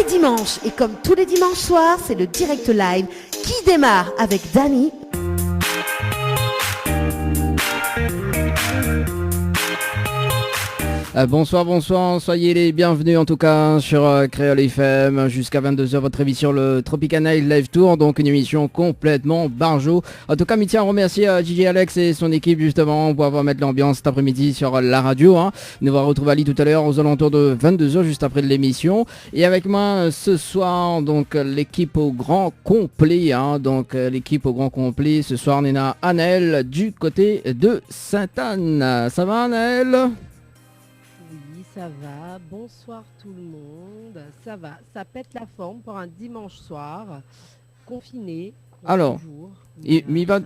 les dimanches. Et comme tous les dimanches soirs, c'est le direct live qui démarre avec Dani. Bonsoir, soyez les bienvenus en tout cas sur Créole FM jusqu'à 22h, votre émission le Tropical Night Live Tour, donc une émission complètement barjo. En tout cas, je tiens à remercier DJ Alex et son équipe justement pour avoir mettre l'ambiance cet après-midi sur la radio. Nous va retrouver Ali tout à l'heure aux alentours de 22h juste après l'émission. Et avec moi ce soir, donc l'équipe au grand complet, l'équipe au grand complet. Ce soir, on est à Anaël du côté de Sainte-Anne. Ça va Anaël ? Ça va, bonsoir tout le monde, ça va, ça pète la forme pour un dimanche soir, confiné. Alors, il va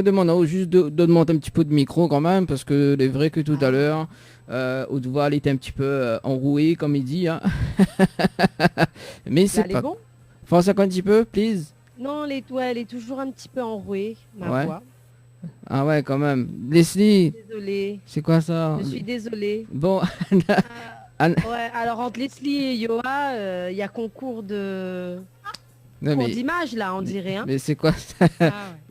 demander juste de demander un petit peu de micro quand même, parce que c'est vrai que tout à l'heure, haute voix elle était un petit peu enrouée, comme il dit. Mais c'est pas... bon Force un petit peu, please. Non, elle est toujours un petit peu enrouée, ma voix. Ah ouais, quand même. Leslie. Désolée. C'est quoi ça? Je suis désolée. Bon. Ouais, alors entre Leslie et Yoa, il y a concours d'image là, on dirait. Mais c'est quoi ça?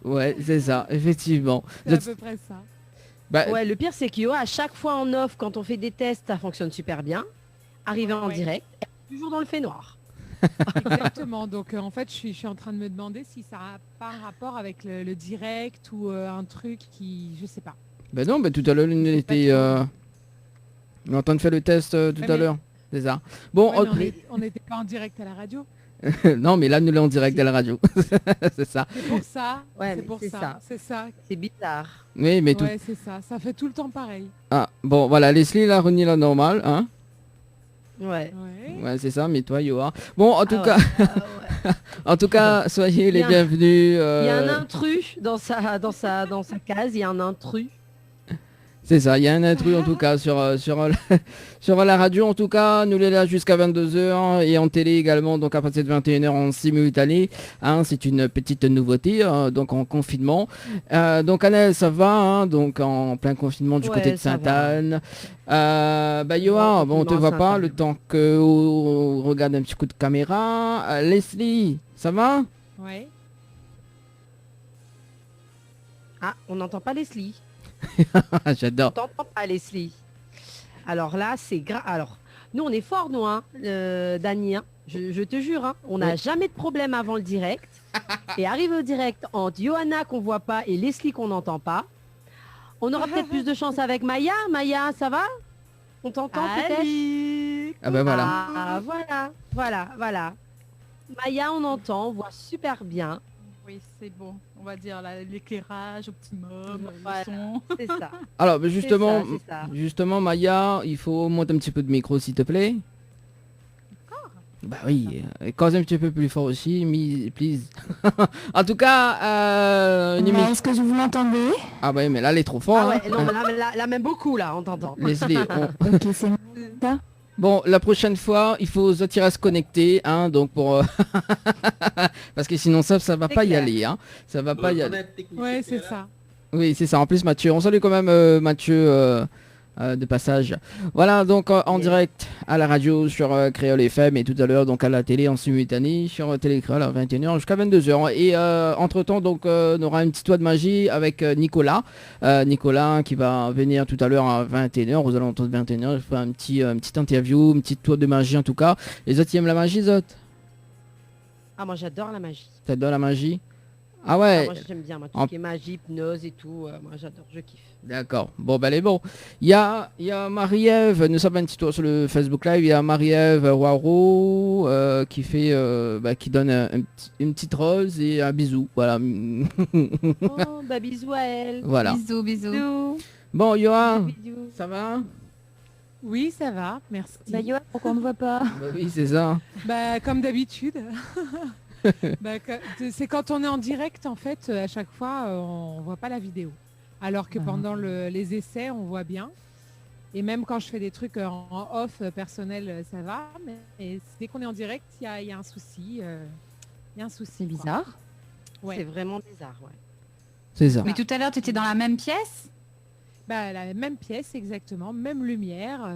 Ouais, c'est ça, effectivement. C'est à peu près ça. Ouais, le pire c'est que Yoa, à chaque fois en off, quand on fait des tests, ça fonctionne super bien. Arrivé en direct, toujours dans le fait noir. Exactement, donc en fait je suis en train de me demander si ça n'a pas un rapport avec le direct ou un truc qui, je sais pas. Ben non, tout à l'heure on était on est en train de faire le test tout à l'heure, c'est ça. Bon, on n'était pas en direct à la radio. Non mais là nous sommes en direct à la radio. C'est ça. C'est pour ça. Ouais, c'est pour ça. C'est ça. C'est bizarre. Oui, mais tout. Ouais, c'est ça. Ça fait tout le temps pareil. Ah bon, voilà, Leslie là, Ronnie là normal, hein. Ouais, c'est ça, mais toi, Yoa. Bon, en tout cas, en tout cas, soyez les bienvenus. Il y a un intrus dans sa case, il y a un intrus. C'est ça, il y a un intrus en tout cas sur la radio. En tout cas, nous sommes là jusqu'à 22h et en télé également, donc à partir de 21h en simultané. C'est une petite nouveauté, donc en confinement. Donc Annelle, ça va, donc en plein confinement du côté de Sainte-Anne. Yoa, on te voit pas le temps qu'on regarde un petit coup de caméra. Leslie, ça va? Ouais. Ah, on n'entend pas Leslie. J'adore. On t'entend pas Leslie. Alors là, c'est grave. Alors, nous on est forts, nous, Dani. Je te jure, on n'a jamais de problème avant le direct. Et arrive au direct entre Johanna qu'on voit pas et Leslie qu'on n'entend pas. On aura peut-être plus de chance avec Maya. Maya, ça va? On t'entend peut-être? Ah ben voilà. Ah, voilà. Maya, on entend, on voit super bien. Oui, c'est bon. On va dire l'éclairage optimum, Voilà, le son. c'est ça. Alors, justement, c'est ça. justement, Maya, il faut monter un petit peu de micro, s'il te plaît. D'accord. Bah oui, cause un petit peu plus fort aussi, please. En tout cas, est-ce que vous m'entendez? Ah bah oui, mais là, elle est trop fort. Ah ouais, non, là, même beaucoup, là, on t'entend. Leslie, Ok, c'est ça. Bon, la prochaine fois, il faut à se connecter, donc pour... Parce que sinon ça va pas y aller, Ça va pas y aller. Ouais, c'est ça. Oui, c'est ça. En plus, Mathieu, on salue quand même Mathieu de passage. Voilà, donc en direct à la radio sur Créole FM et tout à l'heure donc à la télé en simultané sur Télé Créole à 21h jusqu'à 22h. Et entre-temps, donc on aura une petite toile de magie avec Nicolas. Nicolas qui va venir tout à l'heure à 21h, aux alentours de 21h. Il fera un petit interview, une petite toile de magie en tout cas. Les autres, ils aiment la magie, les autres? Ah, moi j'adore la magie. T'adores la magie? Ah ouais. Moi j'aime bien, tout ce qui est magie, hypnose et tout. Moi j'adore, je kiffe. D'accord. Bon, ben, elle est bon. Il y a Marie-Ève, nous sommes un petit tour sur le Facebook Live, il y a Marie-Ève Waro qui fait, qui donne une petite rose et un bisou. Voilà. Oh, bah bisous à elle. Voilà. Bisous. Bon, Yoa, Bisous. ça va? Oui, ça va, merci. Yoann, pourquoi on ne voit pas? Bah oui, c'est ça. Comme d'habitude. C'est quand on est en direct, en fait, à chaque fois, on voit pas la vidéo. Alors que pendant les essais, on voit bien. Et même quand je fais des trucs en off personnel, ça va. Mais dès qu'on est en direct, il y a un souci. C'est bizarre. Ouais. C'est vraiment bizarre, ouais. C'est ça. Mais tout à l'heure, tu étais dans la même pièce? La même pièce, exactement. Même lumière.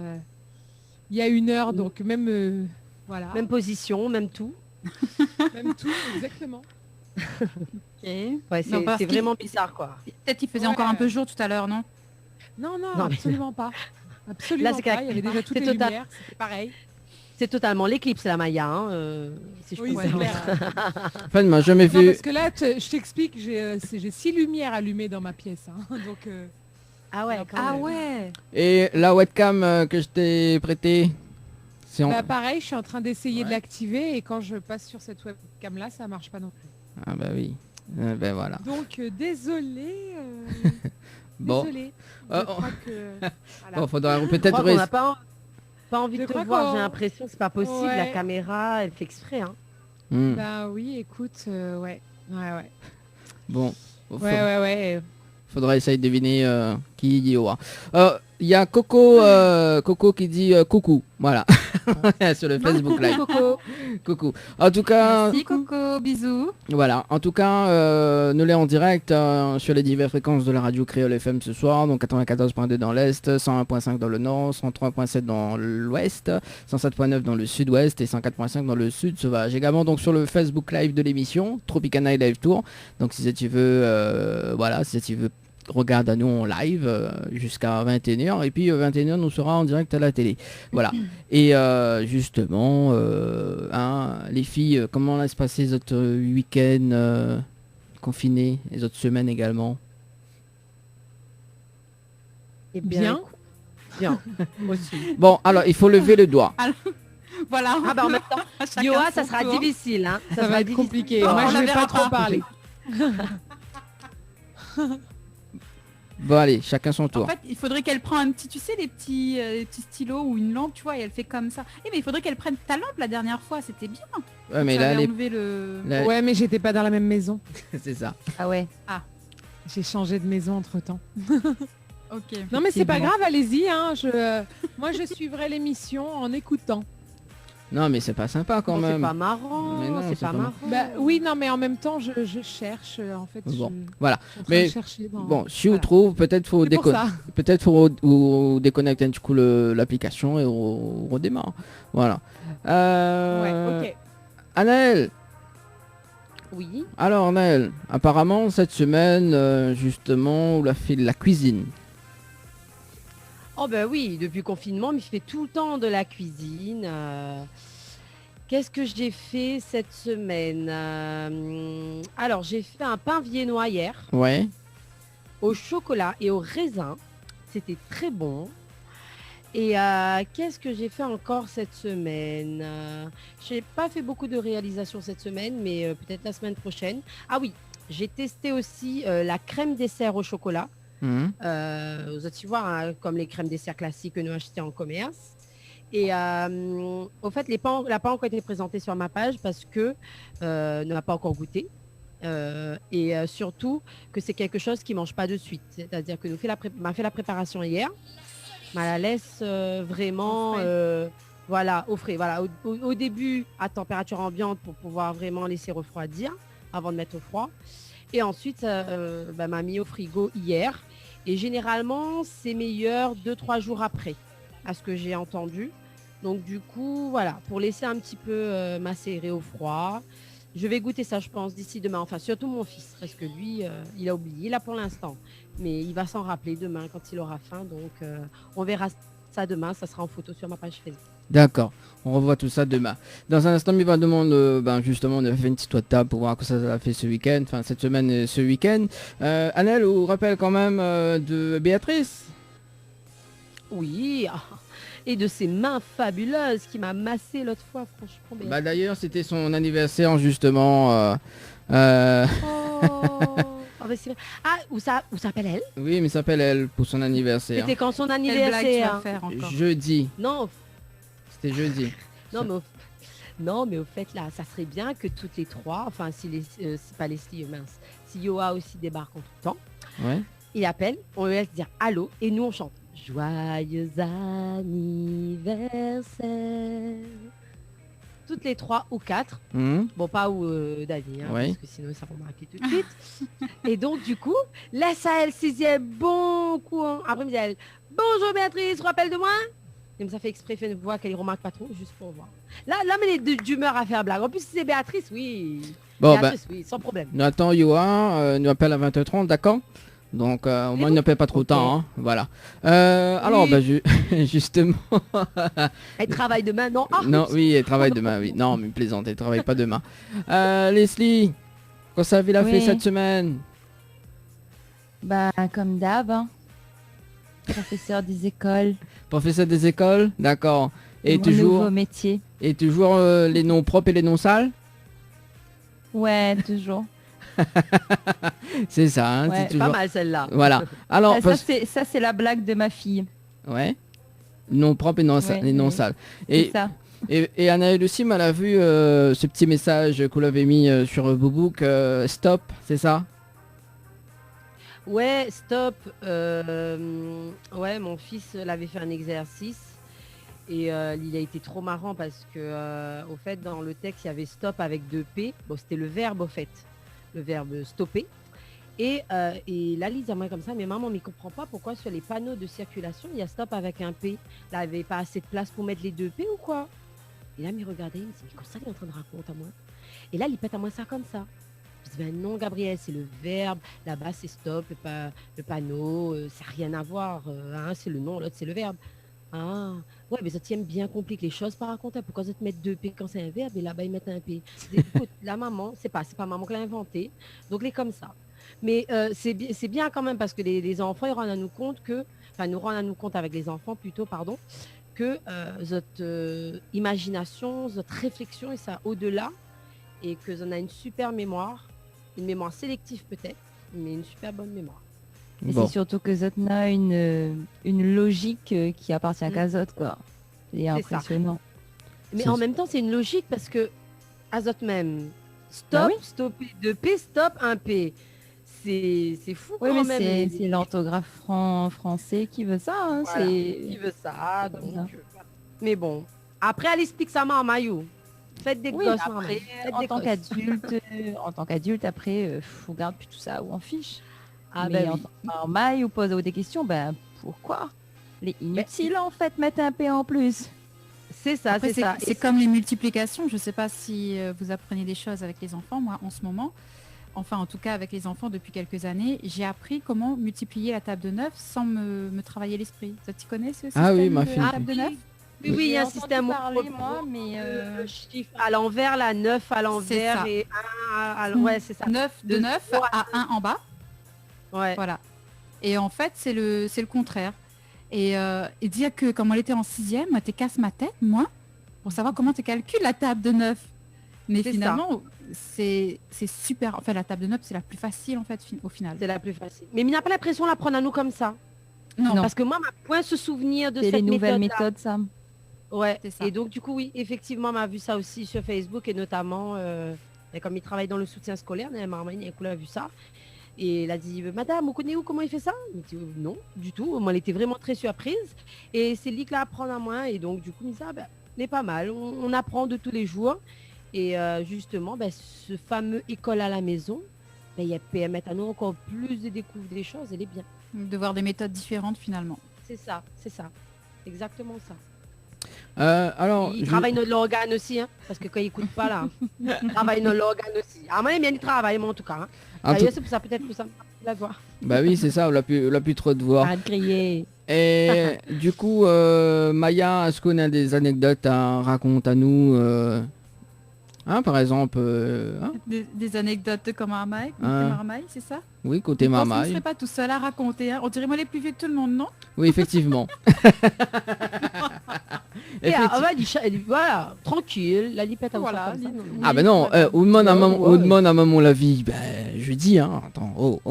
Il y a 1 heure, donc même Voilà. Même position, même tout. Même tout, exactement. Ok. Ouais, Non, c'est parce c'est qu'il- vraiment bizarre, quoi. Peut-être qu'il faisait Ouais. encore un peu jour tout à l'heure, non? Non, non, Non, mais- absolument pas. Absolument Là, c'est pas. Il y avait déjà toutes c'est les total. lumières, c'était pareil. C'est totalement l'éclipse, la Maya, hein, si je Oui, peux c'est me clair. permettre. Enfin, il m'a jamais Non, vu. parce que là, je t'explique, j'ai 6 lumières allumées dans ma pièce. Hein. Donc, Ah ouais, quand Ah même. ouais. Et la webcam que je t'ai prêtée, c'est en... bah, pareil, je suis en train d'essayer de Ouais. l'activer et quand je passe sur cette webcam là, ça marche pas non plus. Ah bah oui. Ben voilà. Donc, désolé. Bon. Désolé. Je Oh. crois que... voilà. Bon, faudra Je peut-être... crois qu'on n'a pas envie Je de te crois voir, qu'on- j'ai l'impression, c'est pas possible, Ouais. la caméra, elle fait exprès. Hein. Hmm. Bah oui, écoute, ouais. Ouais. Bon. Ouais. Faudra essayer de deviner qui dit Yoa. Il y a Coco, Coco qui dit coucou. Voilà. Sur le Facebook Live. Coco. Coucou. En tout cas, Merci Coco, bisous. voilà. En tout cas, nous l'est en direct sur les diverses fréquences de la radio Créole FM ce soir. Donc 94.2 dans l'Est, 101.5 dans le Nord, 103.7 dans l'Ouest, 107.9 dans le Sud-Ouest et 104.5 dans le Sud sauvage. Également donc sur le Facebook Live de l'émission, Tropicana Live Tour. Donc si tu veux, voilà, si tu veux regarde à nous en live jusqu'à 21h et puis 21h nous sera en direct à la télé. Voilà. Et justement, les filles, comment là se passer les autres week-ends confinés, les autres semaines également? Eh Bien. Bien. Aussi. Bon, alors il faut lever le doigt. Voilà. Ah bah en même temps, Chacun Yoa, son ça sera tour. difficile. Hein. Ça sera va être difficile. compliqué. Oh, Moi, on je la vais verra pas trop pas. parler. Bon allez, chacun son tour. En fait, il faudrait qu'elle prenne un petit, tu sais, les petits stylos ou une lampe, tu vois, et elle fait comme ça. Eh mais il faudrait qu'elle prenne ta lampe la dernière fois, c'était bien. Ouais, mais Tu là, avais les... enlevé le... là, Ouais, mais j'étais pas dans la même maison. c'est ça. Ah ouais. J'ai changé de maison entre temps. Ok. Non, mais c'est pas Effectivement. grave, allez-y. Hein. Moi, je suivrai l'émission en écoutant. Non, mais c'est pas sympa quand Bon, c'est même. pas marrant. Mais non, c'est pas marrant. Bah oui, non, mais en même temps, je cherche. En fait, Bon, je voilà. suis en train Mais de chercher dans... Bon, si on Voilà. trouve, peut-être faut C'est pour ça. peut-être faut ou déconnecter un petit coup l'application et on redémarre. Voilà. Ouais, ok. Anaël, Oui. alors Anaël, apparemment cette semaine, justement, on a fait de la cuisine. Oh ben oui, depuis le confinement, mais je fais tout le temps de la cuisine. Qu'est-ce que j'ai fait cette semaine Alors, j'ai fait un pain viennois hier, Ouais. au chocolat et au raisin. C'était très bon. Et qu'est-ce que j'ai fait encore cette semaine J'ai pas fait beaucoup de réalisations cette semaine, mais peut-être la semaine prochaine. Ah oui, j'ai testé aussi la crème dessert au chocolat. Mhm. Vous allez voir, hein, comme les crèmes dessert classiques que nous achetons en commerce. Et au fait, la pas encore été présentée sur ma page parce que ne l'a pas encore goûté. Et surtout que c'est quelque chose qui ne mange pas de suite. C'est-à-dire que m'a fait la préparation hier. Mais la laisse vraiment Au frais. voilà, au frais. Voilà, au début à température ambiante pour pouvoir vraiment laisser refroidir avant de mettre au froid. Et ensuite, m'a mis au frigo hier. Et généralement, c'est meilleur 2-3 jours après, à ce que j'ai entendu. Donc du coup, voilà, pour laisser un petit peu macérer au froid. Je vais goûter ça, je pense, d'ici demain. Enfin, surtout mon fils, parce que lui, il a oublié là pour l'instant. Mais il va s'en rappeler demain quand il aura faim. Donc, on verra ça demain. Ça sera en photo sur ma page Facebook. D'accord. On revoit tout ça demain. Dans un instant, il va demander, justement, on a fait une petite toile de table pour voir que ça a fait ce week-end, enfin cette semaine et ce week-end. Annelle, on rappelle quand même de Béatrice. Oui, et de ses mains fabuleuses qui m'a massé l'autre fois, franchement. Bah d'ailleurs, c'était son anniversaire justement. Oh, ah, mais c'est vrai. Ah, où s'appelle elle Oui, mais s'appelle elle pour son anniversaire. C'était quand son Quelle blague tu anniversaire. vas faire encore? Jeudi. Non, C'était jeudi. non, mais au fait, là, ça serait bien que toutes les trois, enfin, c'est pas Leslie, mince, si Yoa aussi débarque en tout temps, Ouais. il appelle, on lui laisse dire allô, et nous on chante joyeux anniversaire. Toutes les trois ou quatre, Mhm. bon, pas ou Dani, hein, Ouais. parce que sinon ça va marquer tout de suite. Et donc, du coup, laisse à elle sixième, bon coup, après, elle, bonjour Béatrice, rappelle de moi. Comme ça fait exprès, fait une voix qu'elle ne remarque pas trop, juste pour voir. Là, mais elle est d'humeur à faire blague. En plus, si c'est Béatrice, oui. Bon, Béatrice, oui, sans problème. nous attend Johan, nous appelle à 20h30, d'accord? Donc au moins, il ne paie pas trop de temps, hein. Voilà. Alors, Oui. justement... Elle travaille demain, non? Ah, non, oups. oui, elle travaille demain, oui. Non, mais plaisante, elle travaille pas demain. Leslie, quoi ça avait la fait Oui. cette semaine? Bah, comme d'hab, hein. Professeur des écoles. Professeur des écoles, d'accord. Et mon toujours, nouveau métier. et toujours les noms propres et les noms sales? Ouais, toujours. C'est ça, hein, Ouais. c'est Pas toujours... mal celle-là. Voilà. Alors, Ah, parce- ça, c'est la blague de ma fille. ouais. Noms propres et noms, Ouais, et noms ouais. sales. C'est Et, ça. et Anaël aussi, elle a vu ce petit message qu'on l'avait mis sur Boubouk, stop, c'est ça? Ouais, stop. Ouais, mon fils l'avait fait un exercice et il a été trop marrant parce que, au fait, dans le texte, il y avait stop avec 2 P. Bon, c'était le verbe, au fait, le verbe stopper. Et là, Lise, à moi comme ça, mais maman, mais comprend pas pourquoi sur les panneaux de circulation, il y a stop avec un P. Là, il n'y avait pas assez de place pour mettre les 2 P ou quoi? Et là, il me regardait, il me dit, mais comme ça, il est en train de raconter à moi. Et là, il pète à moi ça comme ça. Je dis, ben non, Gabriel, c'est le verbe. Là-bas, c'est stop, le panneau, ça n'a rien à voir. Un, c'est le nom, l'autre, c'est le verbe. Ah, ouais, mais ça tient bien compliqué les choses par contre. Pourquoi ça te mettre 2 P quand c'est un verbe et là-bas, ils mettent un P? Écoute, la maman, c'est pas maman qui l'a inventé. Donc, elle est comme ça. Mais c'est bien quand même parce que les enfants, ils rendent à nous compte que, enfin, nous rendent à nous compte avec les enfants plutôt, pardon, que notre imagination, notre réflexion, et ça au-delà, et que on a une super mémoire, une mémoire sélective peut-être, mais une super bonne mémoire. Et Bon. c'est surtout que Zotna a une logique qui appartient qu'à Zot, quoi. C'est ça. impressionnant. Mais C'est en ça. même temps, c'est une logique parce que Azote même, stop, Bah oui. stopper, 2 P, stop, 1 P. C'est fou Oui, quand mais même. c'est l'orthographe français qui veut ça. Hein. Voilà, C'est... qui veut ça. Donc, Voilà. mais bon, après, elle explique ça à Maillot. Faites des Oui, gosses, après, maman. Faites en des tant gosses. qu'adulte, en tant qu'adulte, après, on regarde plus tout ça ou on fiche. Ah Mais ben en oui. tant maille ou pose des questions, ben pourquoi? Les inutiles en fait mettre un P en plus. C'est ça, Après, c'est ça. c'est comme les multiplications. Je ne sais pas si vous apprenez des choses avec les enfants. Moi, en ce moment, enfin en tout cas avec les enfants depuis quelques années, j'ai appris comment multiplier la table de 9 sans me travailler l'esprit. Ça t'y connais ce système Ah oui, ma de fille. la table de 9? Oui, oui, il y a un J'ai entendu système où parler, on moi, mais le chiffre à l'envers, la 9 à l'envers ça. et 1 à l'envers. Ouais, c'est ça. 9 de De 9 zéro à 1 en bas. Ouais. Voilà. Et en fait, c'est le contraire. Et dire que comme elle était en 6e, moi, t'es casse ma tête, moi, pour savoir comment tu calcules la table de 9. Mais C'est finalement, c'est super. Enfin, la table de 9, c'est la plus facile, en fait, au final. C'est la plus facile. Mais il n'a pas l'impression de l'apprendre à nous comme ça. Non, Non. Parce que moi, m'a point se souvenir de c'est cette les nouvelles méthode. méthodes, ça. Ouais. C'est ça. Et donc, du coup, oui, effectivement, m'a vu ça aussi sur Facebook et notamment, et comme il travaille dans le soutien scolaire, Marmagne, elle a vu ça. Et elle a dit, Madame, vous connaissez où comment il fait ça? Il dit, non, du tout. Moi, elle était vraiment très surprise. Et c'est lui qui l'a appris à moi. Et donc, du coup, il me dit, ah, ben, n'est pas mal. On apprend de tous les jours. Et justement, ben, ce fameux école à la maison, ben, il permet à nous encore plus de découvrir des choses. Elle est bien. de voir des méthodes différentes, finalement. C'est ça, c'est ça. Exactement ça. Alors, Il travaille notre organe aussi, hein, parce que quand il écoute pas là, il travaille notre organe aussi. Ah, moi, il bien, il travaille, moi, en tout cas. Hein. en tout- D'ailleurs, c'est pour ça, peut-être, que ça me la voix. bah oui, c'est ça, on l'a plus trop de voir. Arrête de crier. Et du coup, Maya, est-ce qu'on a des anecdotes à raconter à nous hein, par exemple, hein, Des anecdotes comme Marmaille, Ah. Marmaille, c'est ça? oui, côté Je pense qu'on ne marmaille. serait pas tout seul à raconter. Hein. On dirait moi les plus vieux que tout le monde, non? Oui, effectivement. Et ah, bah, voilà, tranquille, la lipette à Voilà, comme ça. Non, non. Ah ben non, on demande à maman, on demande à maman la vie. Ben, je dis, hein, attends, oh.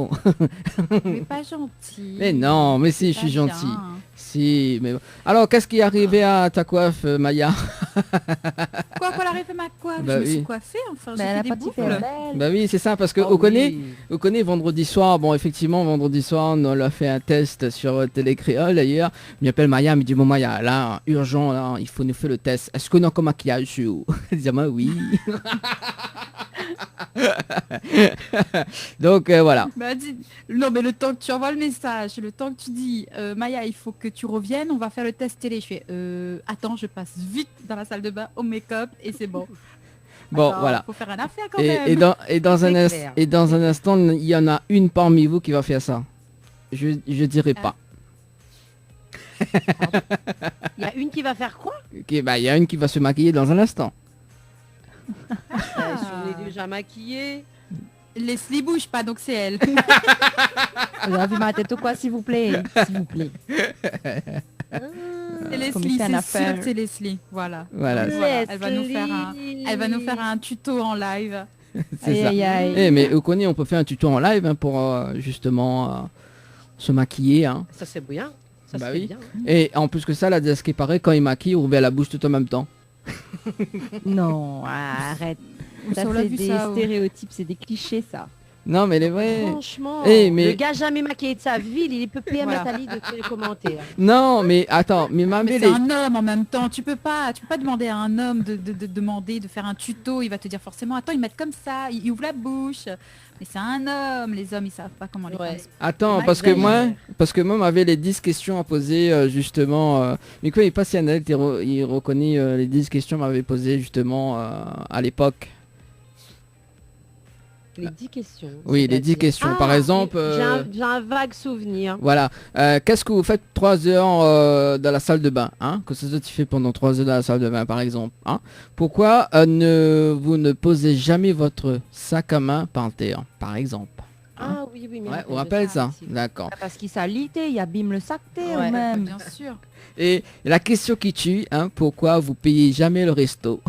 Mais pas gentil. Mais non, mais si, je suis Pas gentil. bien. Si, mais... Alors, qu'est-ce qui est arrivé à ta coiffe, Maya? Quoi qu'elle arrive à ma coiffe? Bah Je me oui. suis coiffée, enfin, j'ai Ben, elle fait a des pas de boucles. super belle. Bah oui, c'est ça, parce que Oh, on connaît vendredi soir, bon effectivement vendredi soir on a fait un test sur Télé Créole d'ailleurs, il m'appelle Maya, il me dit bon Maya là, urgent là, il faut nous faire le test, est-ce qu'on a encore maquillage sur vous? Je dis ah, oui. Donc voilà. Bah, non, mais le temps que tu envoies le message, le temps que tu dis, Maya, il faut que tu reviennes, on va faire le test télé. Je fais, attends, je passe vite dans la salle de bain au make-up et c'est bon. Bon, Attends, voilà. Faut faire un affaire quand même. Et dans un C'est clair. et dans un instant, il y en a une parmi vous qui va faire ça. Je dirai pas. Il y a une qui va faire quoi? Ok, bah il y a une qui va se maquiller dans un instant. Si on est déjà maquillés. Leslie bouge pas, donc c'est elle. Vous avez vu ma tête ou quoi, s'il vous plaît? S'il vous plaît. C'est Leslie, Comité en c'est affaires. sûr, c'est Leslie. Voilà. Voilà, Voilà, elle va nous faire un tuto en live. c'est ça. Aïe, aïe, aïe. Eh, mais Oconi, on peut faire un tuto en live hein, pour justement se maquiller. Hein. Ça c'est bien. Ça Bah c'est oui. bien. Et en plus que ça, là, de ce qui paraît, quand il maquille, il ouvre la bouche tout en même temps. Non, arrête. Ça, Ça, on l'a c'est vu, des ça, ouais. stéréotypes, c'est des clichés, ça. Non, mais les vrais. Franchement, Eh, mais- le gars jamais maquillé de sa ville, il peut PM Voilà. Nathalie de faire les commentaires. Non, mais attends, mais ma Mais belle c'est un homme en même temps. Tu peux pas demander à un homme de demander de faire un tuto. Il va te dire forcément, attends, ils mettent comme ça, ils ouvrent la bouche. Mais c'est un homme. Les hommes, ils savent pas comment les Ouais. femmes. Attends, Ouais, parce que exagère. moi m'avait les 10 questions à poser justement. Mais quoi, il passe si Annette, il reconnaît les 10 questions m'avait posées justement à l'époque. Les 10 questions. Oui, les 10 c'est-à-dire- questions. Par exemple, J'ai un vague souvenir. voilà. Qu'est-ce que vous faites 3 heures dans la salle de bain, hein? Que ce soit tu fais pendant 3 heures dans la salle de bain, par exemple, hein? Pourquoi vous ne posez jamais votre sac à main par terre, par exemple? Ah oui, oui, mais Ouais, rappelle on de rappelle ça. aussi. D'accord. Parce qu'il s'alité, il abîme le sacté, Ouais. ou même. Bien sûr. Et la question qui tue, hein? Pourquoi vous payez jamais le resto?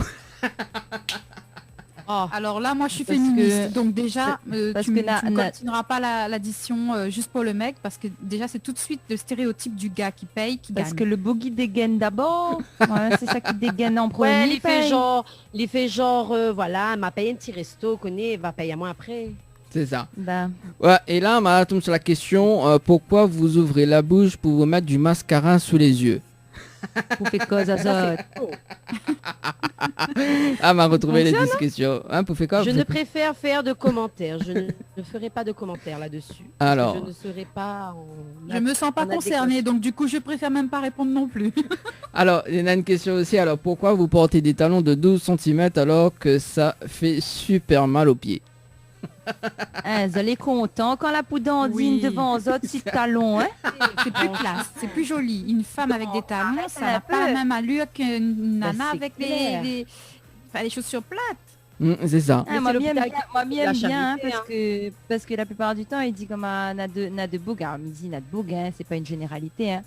Oh, Alors là, moi, je suis Parce féministe. que- Donc déjà, parce tu que ne continueras pas l'addition juste pour le mec, parce que déjà, c'est tout de suite le stéréotype du gars qui paye, qui Parce gagne. que le boogie dégaine d'abord. Voilà, c'est ça qui dégaine en premier. ouais, paye. il fait genre, voilà, elle m'a payé un petit resto, connaît, il va payer à moi après. C'est ça. Ben, Ouais, et là, on tombe sur la question, pourquoi vous ouvrez la bouche pour vous mettre du mascara sous les yeux? vous faites cause à ça. Ah, m'a retrouvé les discussions. Hein, pour faire quoi? Je ne préfère faire de commentaires. Je ne ferai pas de commentaires là-dessus. Alors. Je ne serai pas en... Je me sens pas en adéquation. concernée, donc du coup, je préfère même pas répondre non plus. Alors, il y en a une question aussi. Alors, pourquoi vous portez des talons de 12 cm alors que ça fait super mal aux pieds? Hein, vous allez content quand la poudandine Oui. devant les autres, si talon, hein. C'est plus classe, c'est plus joli. Une femme avec des talons, arrête ça un n'a pas la peu. même allure qu'une nana c'est avec clair. les chaussures plates. C'est ça. Mais Moi, c'est m'aime l'hôpital bien, moi, qui m'y fait la aime bien, hein, charité, parce que la plupart du temps, il dit comme n'a de boug. Alors, il dit n'a de boug, hein, c'est pas une généralité, hein.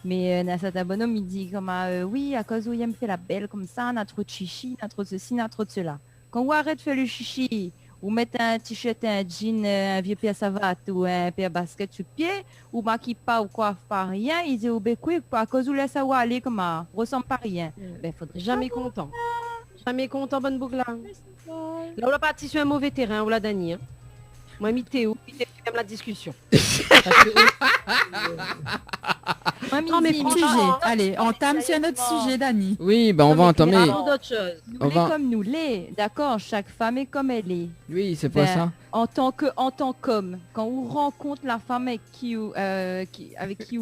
Mais n'a certains bonhomme, il dit comme oui, à cause où il me fait la belle comme ça, n'a trop de chichi, n'a trop de ceci, n'a trop de cela. Quand vous arrêtez de faire le chichi, ou mettre un t-shirt, un jean, un vieux pied à savate ou un pied à basket sur le pied, ou maquille pas ou coiffe pas rien, il dit au bécoui, à cause où laisse avoir aller comme ressemble pas rien. Ben, faudrait Jamais content. Jamais content, bonne boucle là. Là, on l'a parti sur un mauvais terrain, on l'a Dani. Hein. Moi, mis Théo, il fait même la discussion. Parce que- Moi, Non, mais Midi, franchement, Sujet. hein. Allez, entame sur un autre sujet, Dani. Oui, bah on Non, va mais entamer. parlons d'autre chose. nous on l'est va- comme nous l'est, d'accord, chaque femme est comme elle est. Oui, c'est pas Ben, ça. En tant qu'homme, quand on rencontre la femme avec qui vous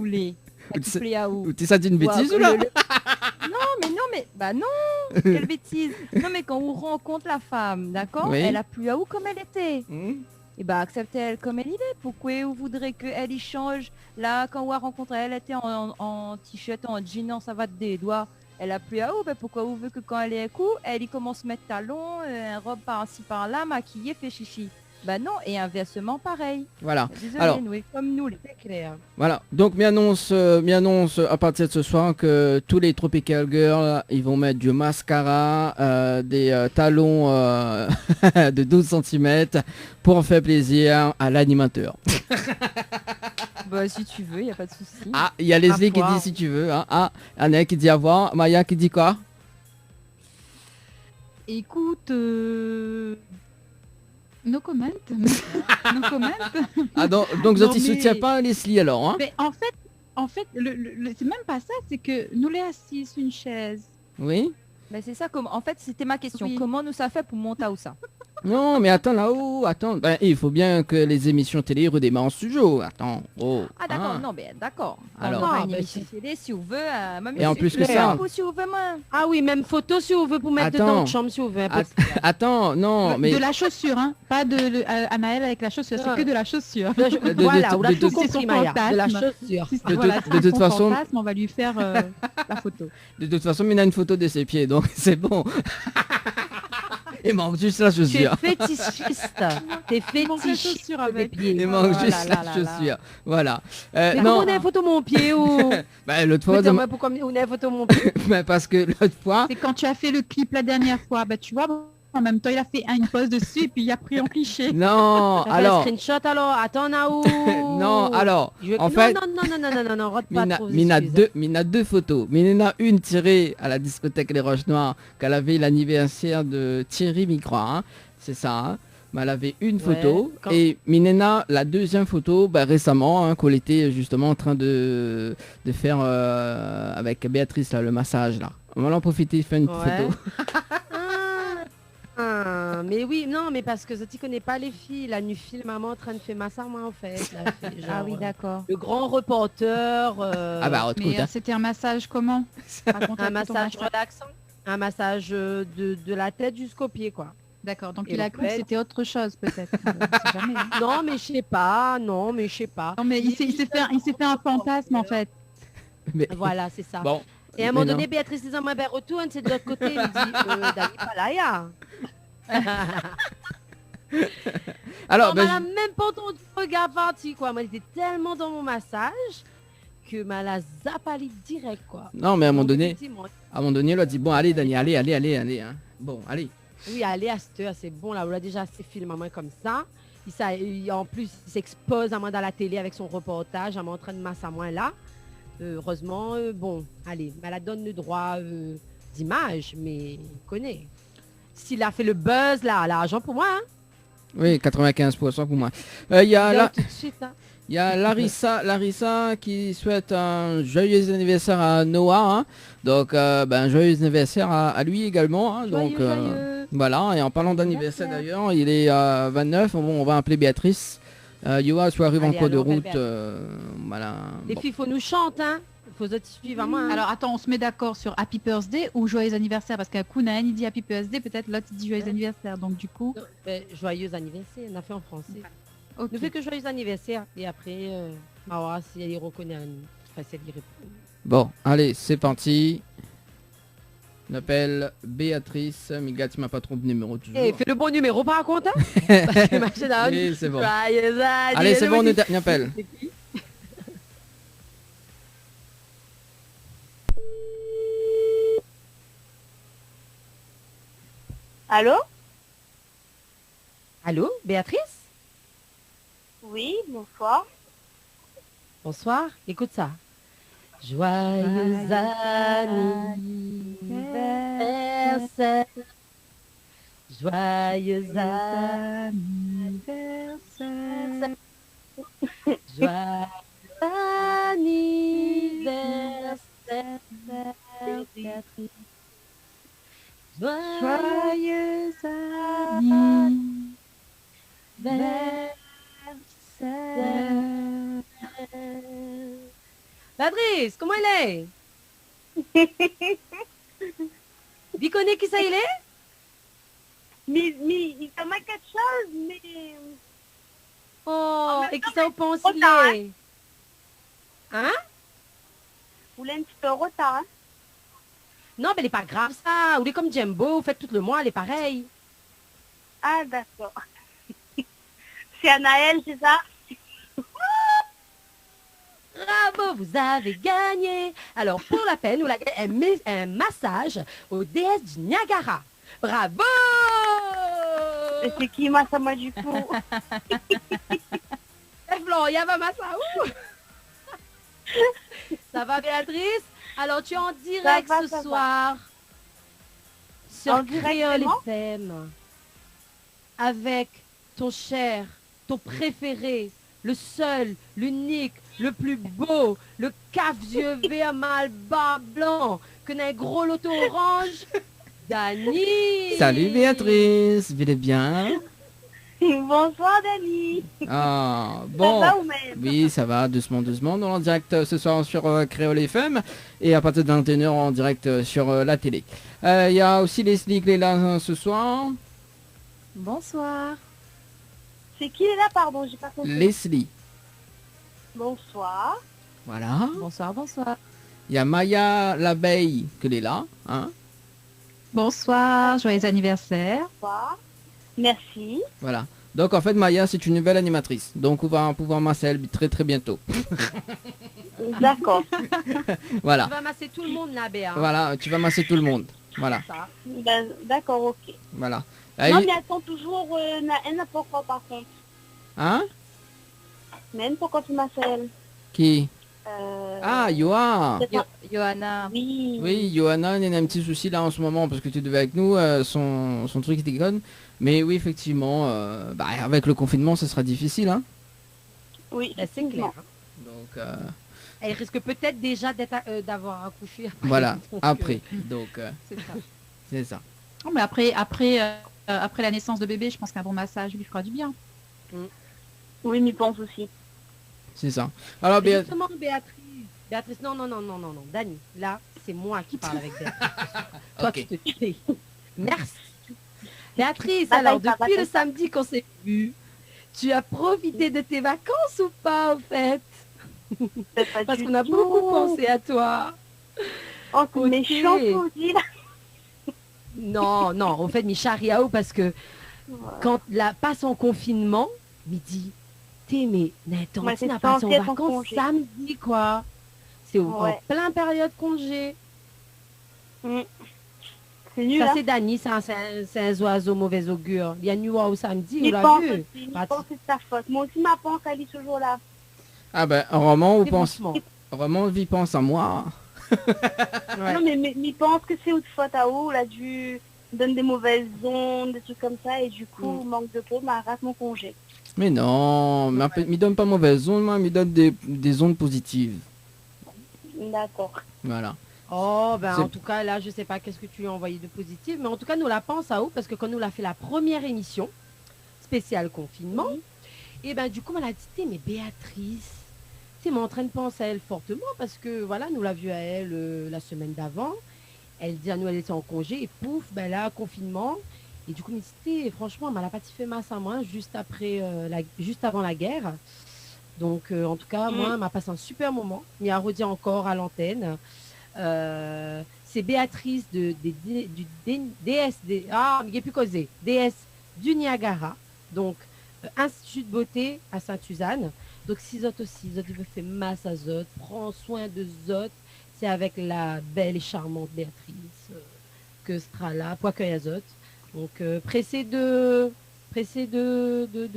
l'est, Ou qui tu plaît à vous. Ou t'es ça d'une bêtise ou là? Bah non, quelle bêtise. Non mais quand on rencontre la femme, d'accord, Oui. elle a plus à où comme elle était. Hmm. Et bah acceptez-elle comme elle est. Pourquoi vous voudrez qu'elle y change? Là, quand on a rencontré elle était en t-shirt, en jean, en savate des doigts. Elle a plus à où, ben pourquoi vous voulez que quand elle est à coup, elle y commence à mettre talons, un robe par-ci par-là, maquillée, fait chichi. Bah non, et inversement pareil. Voilà. Désolé, Alors. nous, comme nous. C'est clair. Voilà, donc m'annonce à partir de ce soir que tous les Tropical Girls, ils vont mettre du mascara, des talons de 12 cm pour faire plaisir à l'animateur. Bah si tu veux, y a pas de souci. Ah, il y a Leslie qui voir. dit si tu veux. Hein. Ah, Anne qui dit à voir. Maya qui dit quoi? Écoute, no comment. No comment. Ah, donc Non, vous ne mais- soutient pas Leslie alors, hein? Mais en fait, c'est même pas ça, c'est que nous les assis sur une chaise. Oui? Bah c'est ça, en fait c'était ma question. Oui. Comment nous ça fait pour monter à où ça? Non, mais attends là-haut, attends. Ben, il faut bien que les émissions télé redémarrent en studio. Attends. Oh. Ah d'accord, hein. non mais d'accord. Alors. On Ah, aura une bah, émission télé si vous veut. Et en plus que ça. Si vous voulez, moi. Ah oui, même photo si on veut pour mettre Attends. dedans de chambre si on veut. Attends, non, mais De la chaussure, hein. Pas de Anaël avec la chaussure, c'est Ah. que de la chaussure. Voilà, on l'a de- tout de- compris, c'est son Maya. De la fantasme. chaussure. Si- De voilà, toute- si de c'est toute son façon- fantasme, on va lui faire la photo. de toute façon, il a une photo de ses pieds, donc c'est bon. Il manque juste la Tu es chaussure. fétichiste. T'es manque la fétichiste chaussure des avec. pieds. Il manque Oh juste là la là là chaussure. Voilà. Mais comment Non, on a une photo de mon pied ou... bah, l'autre fois, Dis-moi pourquoi on a une photo de mon pied. bah, parce que l'autre fois, C'est quand tu as fait le clip la dernière fois, bah tu vois, en même temps il a fait une pause dessus et puis il a pris en cliché. non, T'as fait un alors, screenshot alors. Attends, Naou. non, alors, en Non, fait, non, non, non, non, non, non, rate pas trop. Mina deux photos. Mina une tirée à la discothèque Les Roches Noires, qu'elle avait l'anniversaire de Thierry Microix, hein. C'est ça, hein. Mais elle avait une photo. quand- Et Minena, la deuxième photo, bah, récemment, hein, qu'on était justement en train de faire avec Béatrice, là, le massage, là. On va en profiter, faire une Ouais. photo. Mais oui, non, mais parce que tu connais pas les filles. La nuit fille, maman en train de faire massage, moi en fait. Là, fait Ah genre, oui, d'accord. le grand reporter. Ah bah, Mais retrouve, hein. c'était un massage comment? Raconte un un peu ton massage massage. relaxant. Un massage de la tête jusqu'aux pieds, quoi. D'accord, donc Et il a en cru que fait- c'était autre chose peut-être. On sait jamais, hein. Non, mais je sais pas. Non, mais je sais pas. Non mais il s'est fait un fantasme en fait. Mais- Voilà, c'est ça. Bon. Et à un Mais moment non. donné, Béatrice disant, moi, ben, retourne, c'est de l'autre côté. Il me dit, Dani Palaya. Alors, Non, bah, mais elle a même pas entendu le regard parti, quoi. Moi, elle était tellement dans mon massage que elle a zappali direct, quoi. non, mais à un moment Donc, donné, effectivement, elle a dit, bon, allez, Dani, allez, hein. Bon, allez. oui, allez à cette heure, c'est bon, là, on a déjà assez filmé à moi comme ça. En plus, il s'expose à moi dans la télé avec son reportage, à moi en train de masser à moi là. Heureusement, bon, allez, elle a donne le droit d'image, mais il connaît. S'il a fait le buzz, là, l'argent pour moi, hein. Oui, 95% pour moi. Il y a Là, la... tout de suite, hein. Il y a Larissa qui souhaite un joyeux anniversaire à Noah, hein. Donc un joyeux anniversaire à lui également, hein. Donc Joyeux. voilà, et en parlant d'anniversaire d'ailleurs, il est à 29, bon, on va appeler Béatrice. Yoa, tu arrives en Allez, cours de alors, route, belle voilà. Les Bon. filles, faut nous chanter, hein. Faut que tu suives à moi, hein. Alors attends, on se met d'accord sur Happy Birthday ou Joyeux anniversaire parce qu'un coup Naën il dit Happy Birthday, peut-être l'autre il dit Joyeux anniversaire. Donc du coup, Joyeux anniversaire, on a fait en français. ok. Ne fait que joyeux anniversaire. Et après, on va voir si elle reconnaît enfin, si elle y répond. Bon, allez, c'est parti. On appelle Béatrice. Miga, tu m'as pas trompé de numéro toujours. Eh, fais le bon numéro par contre, hein. Parce que machin a- Oui, c'est bon. Joyeux Allez, c'est bon, on anniversaire. appelle. Allô? Allô, Béatrice? Oui, bonsoir. Bonsoir, écoute ça. Joyeux anniversaire. Joyeux anniversaire. Joyeux anniversaire. Béatrice. Joyeux anniversaire. Patrice, comment il est? Vous connaissez qui ça il est? Mais il te manque quelque chose, mais... Oh, même et qui temps, ça vous pense trop il tard, est? Hein? Vous voulez un petit peu de retard, hein? Non, mais elle est pas grave ça. Vous êtes comme Jumbo, vous faites tout le mois, elle est pareille. Ah, d'accord. C'est Anaël, c'est ça? Bravo, vous avez gagné. Alors, pour la peine, vous l'avez un massage aux déesses du Niagara. Bravo! Et c'est qui, moi, ça, moi, du coup? Florian va massage. Ça va, Béatrice? Alors, tu es en direct va, ce ça va. soir sur En direct, Créole vraiment FM avec ton cher, ton préféré, le seul, l'unique, le plus beau, le caf yeux vert mal bas blanc, que n'a un gros loto orange, Dani. Salut Béatrice, vous allez bien? Bonsoir Dani. Ah, Ça bon. va ou même? Oui, ça va, doucement, doucement. On est en direct ce soir sur Créole FM et à partir de 21h en direct sur la télé. Il y a aussi Leslie qui est là ce soir. Bonsoir. C'est qui est là, pardon, j'ai pas compris. Leslie, Bonsoir. voilà. Bonsoir, bonsoir. Il y a Maya l'abeille qui est là. Hein, Bonsoir, joyeux anniversaire. Bonsoir. Merci. voilà. Donc en fait Maya c'est une nouvelle animatrice. Donc on va pouvoir masser elle très très bientôt. D'accord. Voilà. Tu vas masser tout le monde, Nabé. Hein. Voilà, tu vas masser tout le monde. Voilà, Ça. Ben, d'accord, ok. voilà. Non, mais attends toujours, elle n'a pas encore par contre. Hein? Même pourquoi tu m'appelles Qui? euh... Ah, Yoa. c'est pas- Johanna. Oui. Oui, Johanna, il y a un petit souci là en ce moment parce que tu devais avec nous, son truc déconne. Mais oui, effectivement, avec le confinement, ce sera difficile. Hein. Oui, Ben, c'est clair. hein. Donc, Elle risque peut-être déjà d'avoir accouché. Après. voilà, Donc, après. Donc, C'est ça. c'est ça. Oh, mais après la naissance de bébé, je pense qu'un bon massage lui fera du bien. Oui, m'y pense aussi. C'est ça. Alors, Mais justement, Béatrice, non, Dani, là, c'est moi qui parle avec Béatrice. Toi, Ok. tu te tais. Merci. Béatrice, Bye bye, alors, bye depuis bye. le samedi qu'on s'est vu, tu as profité de tes vacances ou pas, en fait? C'est pas Parce du qu'on a tout. beaucoup pensé à toi. Oh, c'est Ok. méchant, aussi, là. Non, on fait Michariao parce que quand la passe en confinement, midi, t'es mais Ouais, c'est n'a pas censé en être en vacances congé. samedi, quoi. C'est en Ouais. plein période congé. C'est nul, Ça, hein. c'est Dani, c'est un oiseau mauvais augure. Il y a nuit au samedi, M'y on l'a pense vu. aussi, m'y Pratique. pense, c'est de ta faute. Moi aussi, ma pense, elle est toujours là. Ah ben, Roman, C'est franchement. Roman, il pense à moi. Ouais. Non, mais m'y pense que c'est autre faute à où, là, du donne des mauvaises ondes, des trucs comme ça, et du coup, manque de peau, m'arrête mon congé. Mais non, il donne pas mauvaise onde, moi, il donne des ondes positives. D'accord. Voilà. Oh, ben C'est- en tout cas, là, je sais pas qu'est-ce que tu lui as envoyé de positif, mais en tout cas, nous la pense à où, parce que quand nous l'a fait la première émission, spéciale confinement, et ben du coup, elle a dit, mais Béatrice, tu m'es en train de penser à elle fortement, parce que voilà, nous l'a vue à elle la semaine d'avant, elle dit à nous, elle était en congé, et pouf, ben là, confinement, et du coup, mais c'était, franchement, elle m'a pas fait masse à moi, juste après, juste avant la guerre. Donc, en tout cas, moi, elle m'a passé un super moment, il a redit encore à l'antenne. C'est Béatrice du DS, il n'y a plus causé, DS du Niagara, donc Institut de beauté à Sainte-Suzanne. Donc si Zot aussi, Zot il veut faire masse à Zot, prends soin de Zot, c'est avec la belle et charmante Béatrice que sera là pour accueillir Zot. Donc pressé de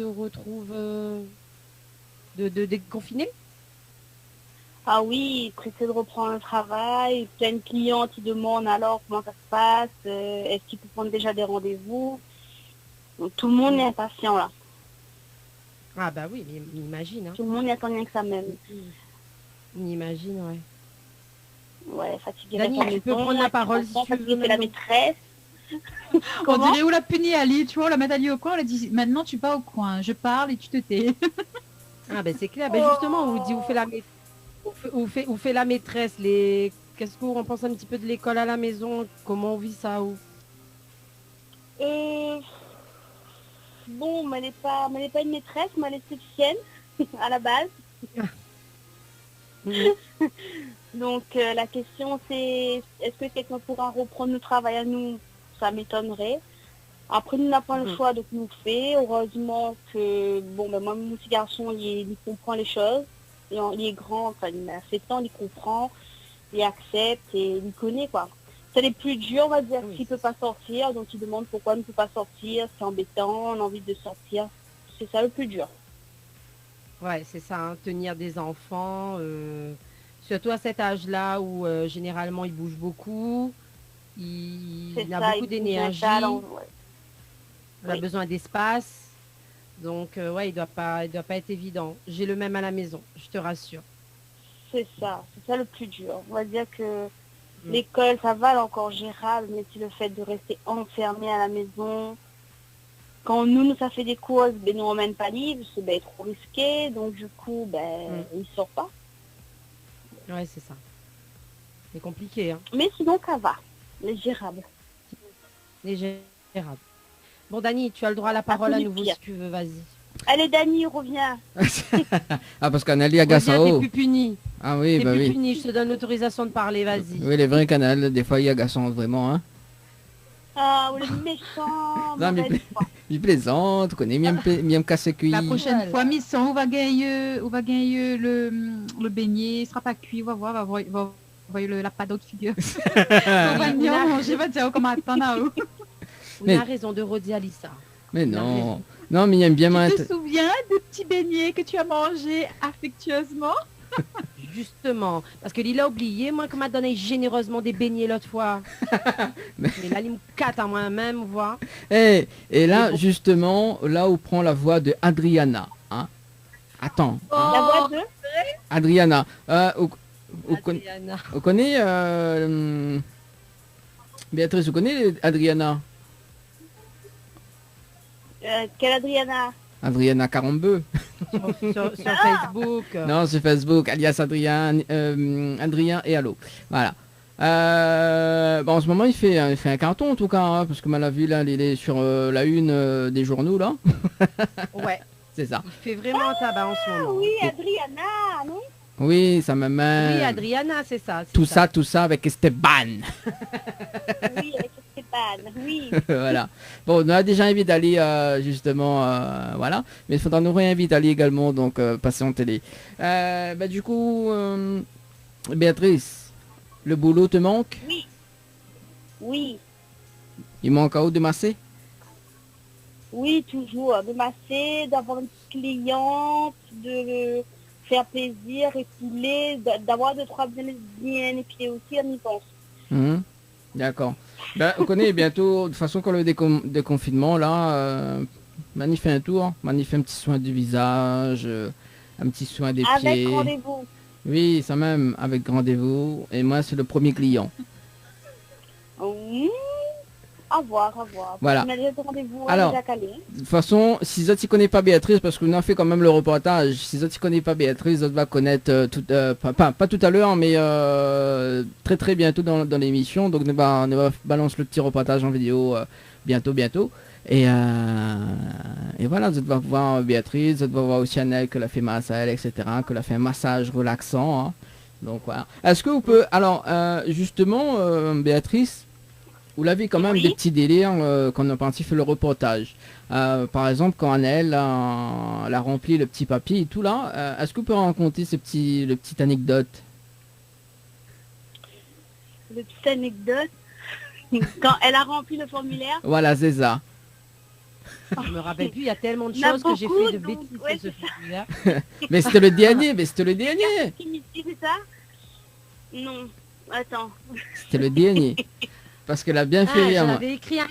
retrouver, de déconfiner. Ah oui, pressé de reprendre le travail, plein de clients qui demandent alors comment ça se passe, est-ce qu'il peut prendre déjà des rendez-vous. Donc tout le monde est impatient là. Ah bah oui, mais imagine, hein. Tout le monde n'y attend rien que ça même. On imagine, ouais. Ouais, fatigué. Dani, tu peux prendre la parole si tu veux Fatigué, c'est la maintenant. maîtresse. On Comment dirait où la punir Ali, tu vois, on la met Ali au coin, on a dit maintenant tu vas au coin, je parle et tu te tais. Ah ben c'est clair, ben justement, on vous dit, où fait la maîtresse, qu'est-ce qu'on pense un petit peu de l'école à la maison, comment on vit ça ou Bon, mais elle n'est pas une maîtresse, mais elle est esthéticienne à la base. Donc la question c'est, est-ce que quelqu'un pourra reprendre le travail à nous? Ça m'étonnerait. Après, nous n'avons pas le choix, donc nous fait. Heureusement que, bon, ben moi, mon petit garçon, il comprend les choses. Il est grand, enfin, il a 7 ans, il comprend, il accepte et il connaît, quoi. C'est les plus durs, on va dire, Oui, s'il ne peut pas sortir. Donc, il demande pourquoi il ne peut pas sortir. C'est embêtant, on a envie de sortir. C'est ça le plus dur. Ouais, c'est ça, hein, tenir des enfants, surtout à cet âge-là où généralement ils bougent beaucoup, il C'est a ça, beaucoup il d'énergie, ouais. il a Oui. besoin d'espace, donc ouais, il doit pas être évident. J'ai le même à la maison, je te rassure. C'est ça le plus dur. On va dire que L'école, ça va, elle est encore gérable, mais c'est le fait de rester enfermé à la maison. Quand nous, ça fait des courses, ben, nous, on mène pas livre, c'est ben, trop risqué, donc du coup, ben, il sort pas. Ouais, c'est ça. C'est compliqué, hein. Mais sinon, ça va, c'est gérable. Les gérable. Bon, Dani, tu as le droit à la parole à plus nouveau pire. si tu veux, vas-y. Allez, Dani, reviens. Ah, parce qu'Anali agace en Reviens, t'es haut. plus puni. Ah oui, T'es bah plus oui. puni, je te donne l'autorisation de parler, vas-y. Oui, les vrais canals, des fois, il agaçant, vraiment, hein. Ah, le méchant, Non, mais mauvaise foi. il plaisante, connaît, bien me casser cuit. La prochaine Voilà. fois, Miss, on va gagner le beignet, il sera pas cuit, on va voir, va voir la pâte d'autre figure. On va Oui, manger, va dire comment attendre là-haut. On Mais- a raison de redire Alissa. Mais On a non. raison. Non, mais il aime bien Tu te souviens des petits beignets que tu as mangés affectueusement? Justement, parce que Lila a oublié, moi, qu'on m'a donné généreusement des beignets l'autre fois. Mais là, il me catte à moi-même, voir. Et là, Et bon. justement, là où prend la voix de Adriana. Hein. Attends, hein. La voix de... Adriana. Vous Adriana. connaissez Béatrice, vous connaissez Adriana? Quelle Adriana? Adriana Carambeu. Sur Facebook. Non, c'est Facebook, alias Adrien et Allo. Voilà. Bon, en ce moment, il fait un carton en tout cas, hein, parce que mal à vue, là, il est sur la une des journaux, là. Ouais, C'est ça. il fait vraiment un tabac en ce moment. Oui, Adriana, non? Oui, ça me Oui, Adriana, c'est ça. c'est tout ça avec Esteban. Oui, avec Stéphane, oui. Voilà. Bon, on a déjà envie d'aller justement, voilà. Mais il faudra nous réinviter à aller également, donc passer en télé. Bah, du coup, Béatrice, le boulot te manque? Oui, Il manque à haut de masser? oui, toujours. De masser, d'avoir une cliente, de faire plaisir, épiler, d'avoir deux, trois bien épilés aussi, on y pense. Mhm. D'accord. Ben, on connaît bientôt, de toute façon, quand le déconfinement, là, fait un tour, fait un petit soin du visage, un petit soin des Avec pieds. rendez-vous. Oui, ça même, avec rendez-vous. Et moi, c'est le premier client. À voir, à voir. Voilà. On a déjà rendez-vous Alors, déjà calé. De toute façon, si Zot ne connaît pas Béatrice, parce qu'on a fait quand même le reportage, si Zot ne connaît pas Béatrice, Zot va connaître, pas tout à l'heure, mais très très bientôt dans l'émission. Donc on va balance le petit reportage en vidéo bientôt. Et voilà, Zot va voir Béatrice, Zot va voir aussi Annelle que l'a fait massage, etc., que l'a fait un massage relaxant. Hein. Donc voilà. Est-ce que vous pouvez, alors justement, Béatrice, vous l'avez quand même Oui. des petits délires quand on a parti faire le reportage. Par exemple, quand Annelle elle a rempli le petit papier et tout là, est-ce que vous pouvez raconter le petit anecdote? Le petite anecdote. Quand elle a rempli le formulaire. Voilà, c'est ça. Je me rappelle plus, il y a tellement de Il y en a choses que j'ai beaucoup, fait de donc, bêtises ouais, sur ce c'est ça. formulaire. Mais c'était le dernier, C'est ça? Non. Attends. C'était le dernier. Parce qu'elle a bien fait rire, moi.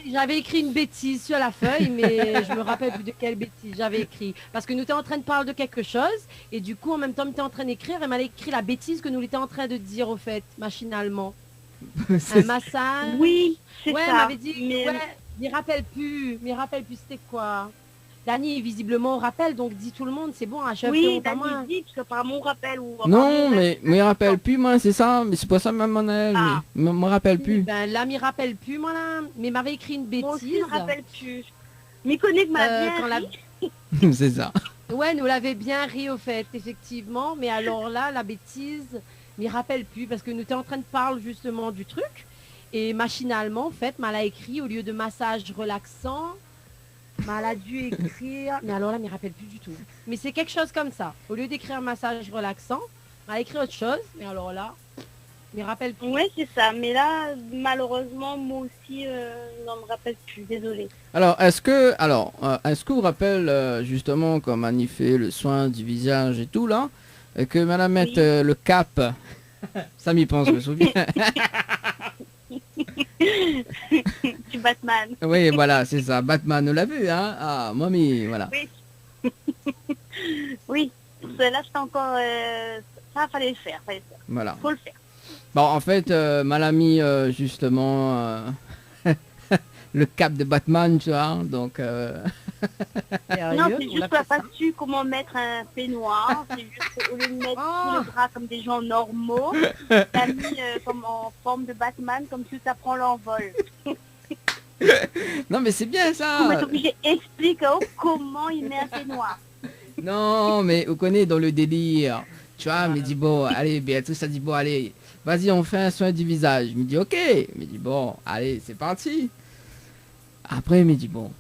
J'avais écrit une bêtise sur la feuille, mais je me rappelle plus de quelle bêtise j'avais écrit. Parce que nous étions en train de parler de quelque chose, et du coup, en même temps, nous étions en train d'écrire, elle m'a écrit la bêtise que nous étions en train de dire, au fait, machinalement. Un massage. Oui, c'est Ouais, ça. elle m'avait dit, Mais- ouais, m'y rappelle plus, c'était quoi? Dani, visiblement, on rappelle, donc dit tout le monde, c'est bon, achève Oui, pas moi. Dani dit, parce que par mon rappel ou... Non, mais me rappelle plus, moi, c'est ça. Mais c'est pas ça, même Annelle. Ah. Mais me rappelle plus. Ben là, m'y rappelle plus, moi là. Mais m'avait écrit une Moi aussi, bêtise. je me rappelle plus. Mais connaît que ma Quand bien la- C'est ça. Ouais, nous l'avait bien ri au fait, effectivement. Mais alors là, la bêtise, m'y rappelle plus parce que nous étions en train de parler justement du truc. Et machinalement, en fait, m'a écrit au lieu de massage relaxant, m'a dû écrire. Mais alors là, m'y rappelle plus du tout. Mais c'est quelque chose comme ça. Au lieu d'écrire massage relaxant, m'a écrit autre chose. Mais alors là, m'y rappelle plus. Ouais, c'est ça. Mais là, malheureusement, moi aussi, je n'en me rappelle plus. Désolée. Alors, est-ce que vous rappelle justement comme Annie fait le soin du visage et tout là, que madame mette Oui. le cap, ça m'y pense, je me souviens. Tu Batman. Oui, voilà, c'est ça. Batman, on l'a vu, hein. Ah, mamie, voilà. Oui. Là, c'est encore... ça, fallait le faire. Voilà. Faut le faire. Bon, en fait, mal a mis justement le cap de Batman, tu vois. Donc, Sérieux, Non, c'est on a juste fait qu'on n'a ça. pas su comment mettre un peignoir. C'est juste qu'au lieu de mettre Oh. tout le bras comme des gens normaux, t'as mis comme en forme de Batman, comme si ça prend l'envol. non, mais c'est bien On ça. est obligé d'expliquer comment il met un peignoir. Non, mais vous connaissez dans le délire. Tu vois, il me dit, bon, allez, Béatrice a dit, bon, allez, vas-y, on fait un soin du visage. Il me dit, ok. Il me dit, bon, allez, c'est parti. Après, il me dit, bon.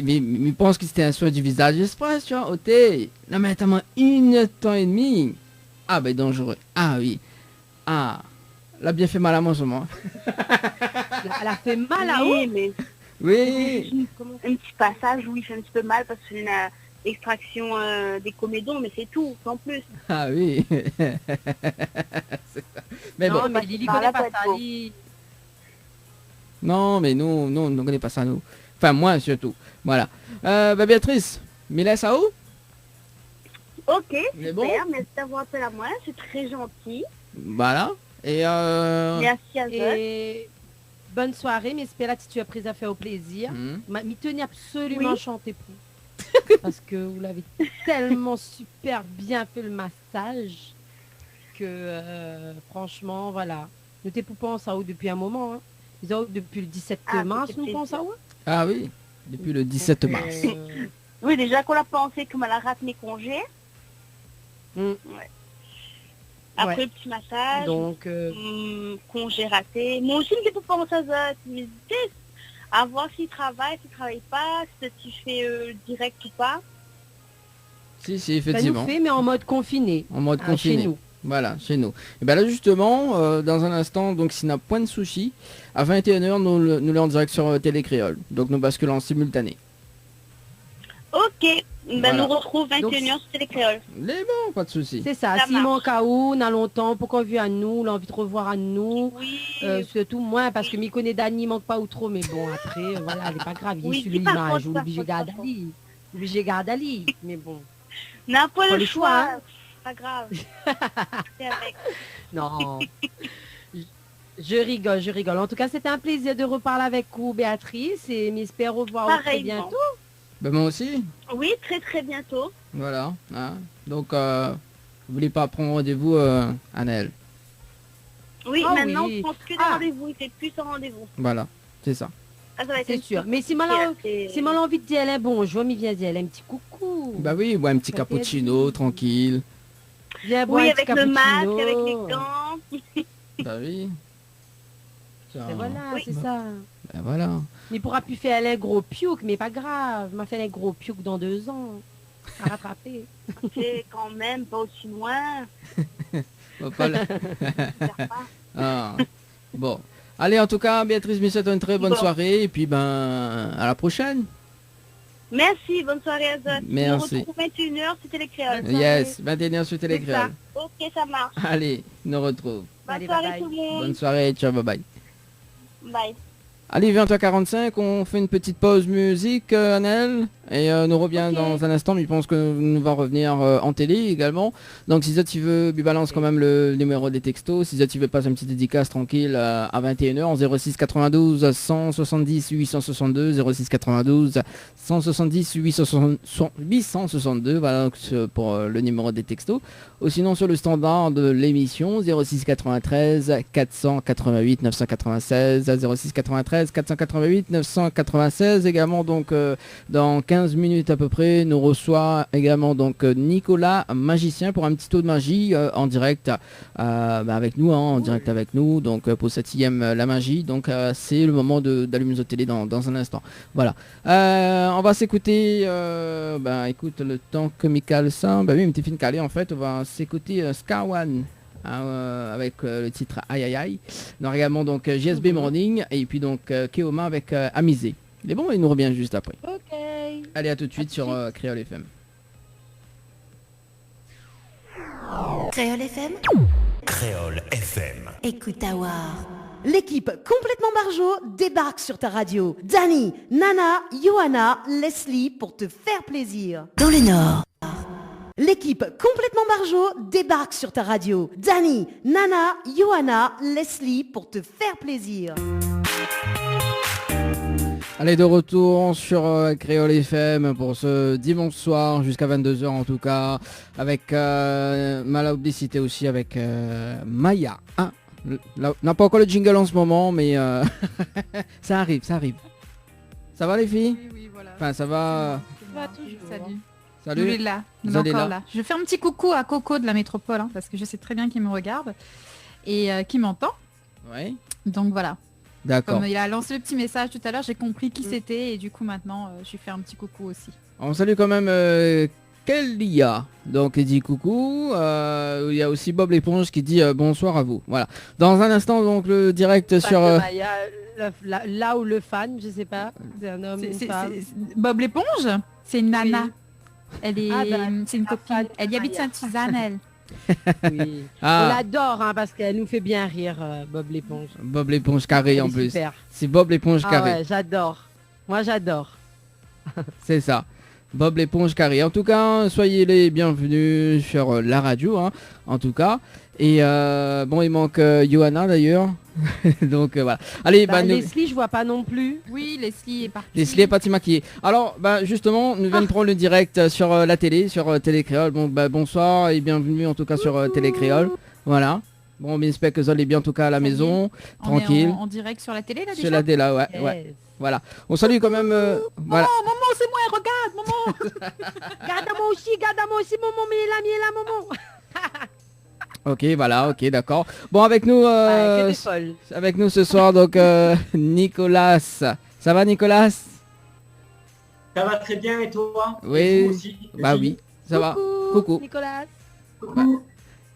Mais il pense que c'était un soin du visage express, tu vois, au thé. Non, mais attends, 1 temps et demi. Ah, ben dangereux. Ah, oui. Ah, l'a bien fait mal à moi, sûrement. Elle a fait mal à Oui, où mais Oui. un petit passage où il fait un petit peu mal parce que c'est une extraction des comédons, mais c'est tout, sans plus. Ah, oui. C'est ça. Mais Non, bon. mais Lily Par connaît là, pas pour être ça. beau. Lily. Non, mais nous, on ne connaît pas ça, nous. Enfin, moi, surtout. Voilà. Bah, Béatrice, Mila Sao. Ok, Mais bon. super, merci d'avoir appelé à moi, c'est très gentil. Voilà. Et Merci à vous. Et bonne soirée, mais espère que tu as pris à faire au plaisir. M'y tenir absolument Oui. chanter pour. Parce que vous l'avez tellement super bien fait le massage que franchement, voilà. Nous t'es poupons ça où depuis un moment. Hein. Ils ont depuis le 17 Ah, mars, c'était nous plaisir. pensons ça où Ah oui, depuis le 17 mars. Oui, déjà qu'on l'a pensé comme elle a raté mes congés. Mm. Après Ouais. le petit massage, Donc, congé raté. Moi aussi, je peux penser à ça. Mais tu sais, à voir s'il travaille pas, si tu fais direct ou pas. Si, ça nous effectivement. fait, mais en mode confiné. En mode hein, confiné. chez nous. Voilà, chez nous. Et bien là justement, dans un instant, donc s'il n'a point de sushi, à 21h, nous l'en direct sur Télé Créole. Donc nous basculons en simultané. Ok, Voilà. nous retrouve 21h sur Télé Créole. Mais bon, pas de souci. C'est ça. Ça S'il marche. manque à où, on a longtemps, pourquoi vu à nous, l'envie de revoir à nous. Oui, Surtout moi, parce que m'y connaît Dani, il manque pas ou trop, mais bon, après, voilà, elle n'est pas grave, il Oui, est sur c'est pas l'image, faute, pas obligé faute, garde pas Ali. Obligé garde Ali, mais bon. n'a pas Pas le le choix, choix. hein. Pas grave. C'est avec. Non. Je rigole, je rigole. En tout cas, c'était un plaisir de reparler avec vous, Béatrice, et m'espère revoir très Pareillement. bientôt. Ben moi aussi. Oui, très très bientôt. Voilà. Hein. Donc, n'oubliez pas prendre rendez-vous à Naël. Oui, Ah maintenant oui. on prend que des Ah. rendez-vous, il fait plus sans rendez-vous. Voilà, c'est ça. Ah, ça va être C'est une sûr. petite Mais si mal c'est- si mal envie de dire un bonjour, m'y vient dire un petit coucou. Bah oui, ouais, un petit Ça fait cappuccino, dire. tranquille. Viens boire Oui, un petit avec le masque, cappuccino. avec les gants. Bah oui. Tiens. Et voilà, Oui. c'est ça. Ben voilà. Mais il pourra plus faire les gros piouk, mais pas grave. M'a fait les gros piouk dans 2 ans. À rattraper. C'est quand même pas aussi loin. On va pas le- J'espère pas. Ah. Bon. Allez, en tout cas, Béatrice, je vous souhaite une très bonne Bon. soirée. Et puis, ben, à la prochaine. Merci, bonne soirée à vous. Merci. On retrouve 21h, c'était les créoles. Bonne soirée. Yes, 21h sur C'est Télécréole. Ok, ça marche. Allez, nous retrouve. Bonne Allez, soirée bye bye. tout le monde. Bonne soirée, ciao, bye bye. Bye. Allez, 20h45, on fait une petite pause musique, Annelle, et nous revient Ok. dans un instant, mais je pense que nous va revenir en télé également. Donc si ça tu veux, lui balance quand même le numéro des textos, si ça tu veux passer une petite dédicace tranquille à 21h en 06 92 170 862, 06 92 170 862, voilà donc, pour le numéro des textos. Ou sinon sur le standard de l'émission 06 93 488 996 06 93 488 996 également. Donc dans 15 minutes à peu près nous reçoit également donc Nicolas Magicien pour un petit tour de magie en direct avec nous, en direct avec nous, donc pour 7e la magie. Donc c'est le moment d'allumer nos télé dans un instant. Voilà, on va s'écouter écoute, le temps que Michael ça, oui, une petite fine calée en fait. On va s'écouter Scarwan avec le titre Aïe Aïe Aïe. Donc également donc JSB Morning et puis donc Keoma avec Amusé. Il est bon, il nous revient juste après. Ok. Allez, à tout de suite sur Créole FM. Créole FM, Créole FM. écoute Awar. L'équipe complètement barjo débarque sur ta radio. Dani, Nana, Johanna, Leslie pour te faire plaisir. Dans le Nord, L'équipe complètement barjo débarque sur ta radio. Dani, Nana, Johanna, Leslie pour te faire plaisir. Allez, de retour sur Créole FM pour ce dimanche soir jusqu'à 22h en tout cas, avec ma publicité aussi avec Maya. Hein, n'a pas encore le jingle en ce moment, mais ça arrive. Ça va les filles? Oui, voilà. Enfin, ça va. Va toujours. Salut. Salut. Nous est là. Vous Nous allez encore là. là. Je fais un petit coucou à Coco de la métropole, parce que je sais très bien qu'il me regarde et qui m'entend. Ouais. Donc voilà. D'accord. Comme il a lancé le petit message tout à l'heure, j'ai compris qui c'était et du coup maintenant je lui fais un petit coucou aussi. On salue quand même Kelia, donc il dit coucou. Il y a aussi Bob l'éponge qui dit bonsoir à vous. Voilà. Dans un instant donc le direct sur. Maya, là où le fan, je sais pas, c'est un homme, une femme. Bob l'éponge, c'est une nana. Oui. Elle est, Ah ben, c'est une la copine. fan Elle y habite Maya. Sainte-Suzanne, elle. Oui. Ah. On l'adore hein, parce qu'elle nous fait bien rire, Bob l'éponge. Bob l'éponge carré Elle en est plus. super. C'est Bob l'éponge Ah carré. ouais, j'adore. Moi j'adore. C'est ça. Bob l'éponge carré. En tout cas, soyez les bienvenus sur la radio, hein, en tout cas. Et bon, il manque Johanna d'ailleurs. Donc voilà. Allez, Bah, nous... Leslie, je vois pas non plus. Oui, Leslie est partie. Leslie est partie maquillée. Alors, justement, nous venons de prendre le direct sur la télé, sur Télé Créole. Bon, bonsoir et bienvenue en tout cas sur Télé Créole. Voilà. Bon, on espère que vous allez bien en tout cas à la Ça y est. maison, On tranquille. est en direct sur la télé là déjà. Sur la télé, là, ouais, Yes. ouais. Voilà. On salue quand même. Voilà. Maman, c'est moi, regarde, maman. Garde-moi aussi, maman, mais il est là, maman. Ok, voilà, ok, d'accord. Bon, avec nous, Que t'es folle. avec nous ce soir, donc Nicolas. Ça va, Nicolas? Ça va très bien et toi? Oui. Et vous aussi, Bah Leslie? oui, ça va. Coucou. Nicolas. Coucou.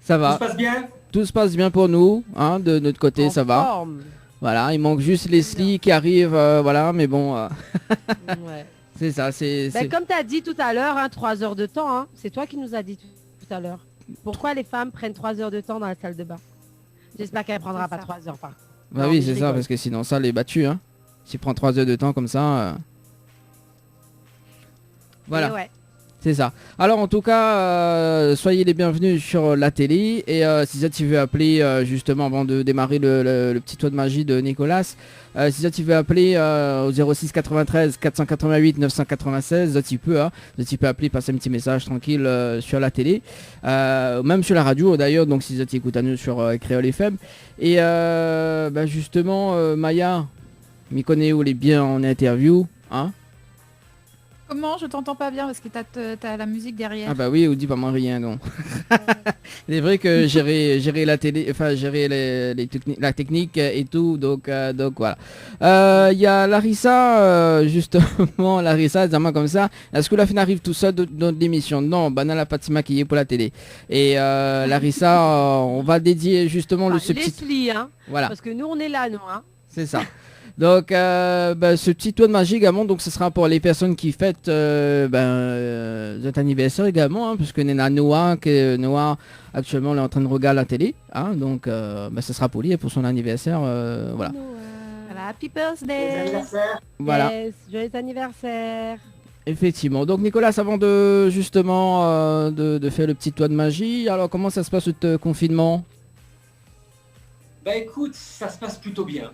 Ça Tout va. se passe bien? Tout se passe bien pour nous, hein, de notre côté, En ça va. forme. Voilà, il manque juste Leslie qui arrive, voilà, mais bon, Ouais. c'est ça, c'est... Ben, comme tu as dit tout à l'heure, 3 heures de temps, hein, c'est toi qui nous as dit tout à l'heure. Pourquoi les femmes prennent 3 heures de temps dans la salle de bain? J'espère qu'elle prendra pas 3 heures. Bah Non, oui, mais c'est je ça, rigole. parce que sinon ça, les battu, hein. S'il prend 3 heures de temps comme ça... Voilà. Et ouais. C'est ça. Alors en tout cas, soyez les bienvenus sur la télé. Et si ça tu veux appeler justement avant de démarrer le petit toit de magie de Nicolas, si ça tu veux appeler au 06 93 488 996, tu peux, hein, tu peux appeler, passer un petit message tranquille sur la télé, même sur la radio d'ailleurs. Donc si ça tu écoutes à nous sur Créole FM. Et justement, Maya, m'y connaît où elle est bien en interview, hein. Comment? Je t'entends pas bien parce que t'as la musique derrière. Ah bah oui, ou dit pas moi rien non. C'est vrai que gérer la télé, enfin gérer la technique et tout, donc voilà. Il y a Larissa, justement, Larissa, dis-moi comme ça, est-ce que la fin arrive tout seul dans l'émission? Non, Banana la pâte maquillée pour la télé. Et Larissa, on va dédier justement ce petit... Leslie, hein, Voilà, parce que nous on est là, nous. Hein. c'est ça. Donc ce petit toit de magie également, donc ce sera pour les personnes qui fêtent cet anniversaire également, hein, puisque Noah actuellement elle est en train de regarder la télé, hein, donc ce sera pour lui et pour son anniversaire, voilà. Voilà, happy Joyeux birthday. anniversaire. Voilà, Yes, joyeux anniversaire. effectivement. Donc Nicolas, avant de justement de faire le petit toit de magie, alors comment ça se passe ce confinement? Bah écoute, ça se passe plutôt bien.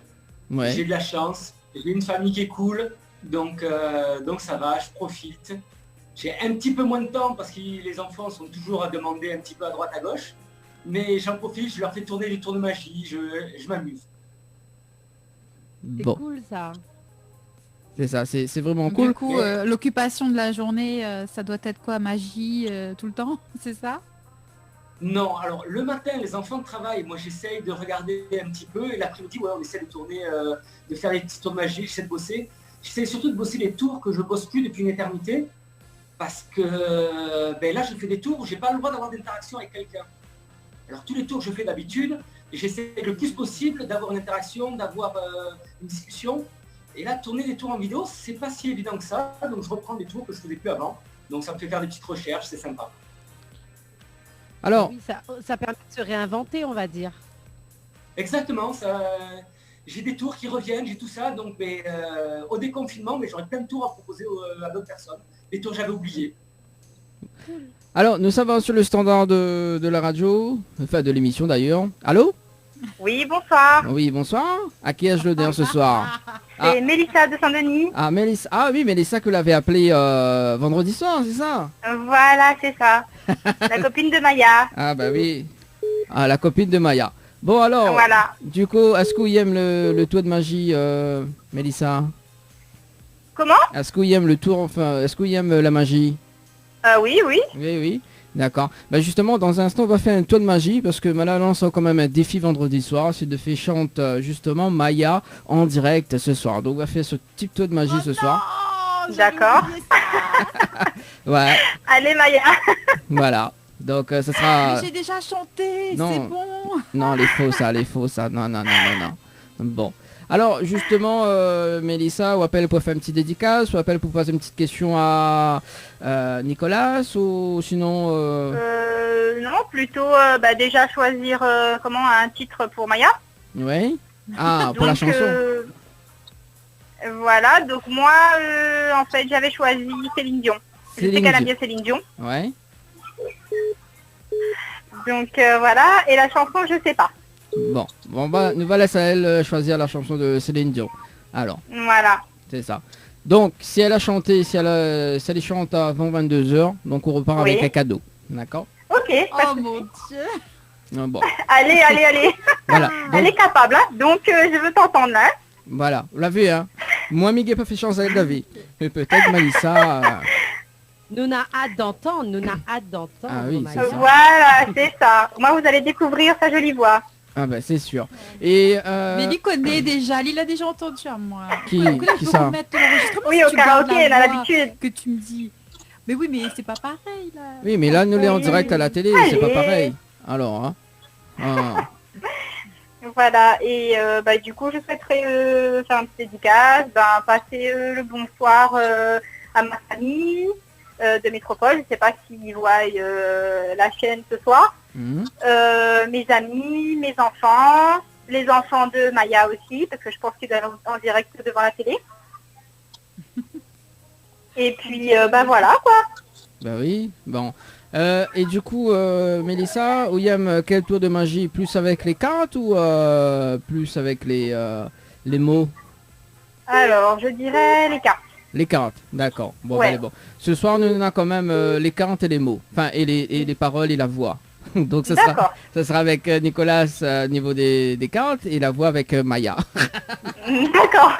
Ouais. J'ai de la chance, j'ai une famille qui est cool, donc ça va, je profite. J'ai un petit peu moins de temps parce que les enfants sont toujours à demander un petit peu à droite à gauche, mais j'en profite, je leur fais tourner les tours de magie, je m'amuse. C'est Bon, cool ça. c'est ça, c'est vraiment Du cool. coup, l'occupation de la journée, ça doit être quoi? Magie tout le temps? C'est ça? Non, alors le matin, les enfants travaillent, moi j'essaye de regarder un petit peu, et l'après-midi, ouais, on essaie de tourner, de faire les petits tours de magie, j'essaie de bosser. J'essaie surtout de bosser les tours que je bosse plus depuis une éternité, parce que là je fais des tours où j'ai pas le droit d'avoir d'interaction avec quelqu'un. Alors tous les tours que je fais d'habitude, j'essaie le plus possible d'avoir une interaction, d'avoir une discussion. Et là, tourner des tours en vidéo, c'est pas si évident que ça, donc je reprends des tours que je faisais plus avant. Donc ça me fait faire des petites recherches, c'est sympa. Alors, Oui, ça permet de se réinventer, on va dire. Exactement, j'ai des tours qui reviennent, j'ai tout ça, donc au déconfinement, mais j'aurais plein de tours à proposer à d'autres personnes. Les tours que j'avais oubliés. Alors, nous savons sur le standard de la radio, enfin de l'émission d'ailleurs. Allô? Oui, bonsoir. Oui, bonsoir. À qui ai-je l'honneur ce soir? C'est Mélissa de Saint-Denis. Ah, Mélissa. Ah oui, Mélissa que l'avait appelée vendredi soir, c'est ça? Voilà, c'est ça. La copine de Maya. Ah bah oui. Ah, la copine de Maya. Bon alors, Voilà. du coup, est-ce que vous aime le tour de magie, Mélissa? Comment? Est-ce que vous aime le tour, enfin, est-ce que vous aime la magie? Oui, oui. Oui, oui. D'accord. Bah justement, dans un instant, on va faire un tour de magie parce que Mala lance quand même un défi vendredi soir. C'est de faire chanter justement Maya en direct ce soir. Donc on va faire ce petit tour de magie ce soir. D'accord. Ouais, Allez, Maya. voilà. Donc ça sera... Mais j'ai déjà chanté, Non. c'est bon. Non, les faux ça. Non, non, non, non, non. Bon. Alors justement, Mélissa, ou appelle pour faire une petite dédicace, ou appelle pour poser une petite question à Nicolas, ou sinon... Non, plutôt déjà choisir un titre pour Maya. Oui. Ah, pour la chanson. Voilà, donc moi, en fait, j'avais choisi Céline Dion. Je sais Céline qu'elle aime Dion. bien Céline Dion. Ouais. Donc voilà, et la chanson, je sais pas. Bon, bah, nous va laisser à elle choisir la chanson de Céline Dion. Alors, Voilà. c'est ça. Donc, si elle a chanté, si elle chante avant 22h, donc on repart Oui. avec un cadeau. D'accord? Ok, pas Oh de mon souci. Dieu. Bon, Allez. voilà. Elle Donc, est capable, hein. Donc je veux t'entendre, hein. voilà, vous l'avez, hein. Moi, Miguel pas fait chance avec la vie. Mais peut-être Malissa... Nous n'a hâte d'entendre, Ah oui, Maya. c'est ça. Voilà, c'est ça. Moi, vous allez découvrir sa jolie voix. Ah bah c'est sûr. Et Mais il connaît déjà, il a déjà entendu à moi. Qui Nicolas, qui je peux ça remettre l'enregistrement Oui, si au tu gardes karaoké, la elle a voix l'habitude. que tu me dis. Mais oui, mais c'est pas pareil là. Oui, mais là, nous l'est en Oui. direct à la télé, c'est pas Allez. pareil. Alors, hein. Ah. Voilà, et du coup, je souhaiterais faire un petit dédicace, passer le bonsoir à ma famille de Métropole. Je ne sais pas s'ils voient la chaîne ce soir. Mhm. Mes amis, mes enfants, les enfants de Maya aussi, parce que je pense qu'ils doivent être en direct devant la télé. Et puis, voilà, quoi. Bah oui, bon. Et du coup, Mélissa, William, quel tour de magie? Plus avec les cartes ou plus avec les mots? Alors, je dirais les cartes. Les cartes, d'accord. Bon, Ouais. allez, bon. Ce soir, nous on a quand même les cartes et les mots. Enfin, et les paroles et la voix. Donc, ça sera avec Nicolas niveau des cartes et la voix avec Maya. D'accord.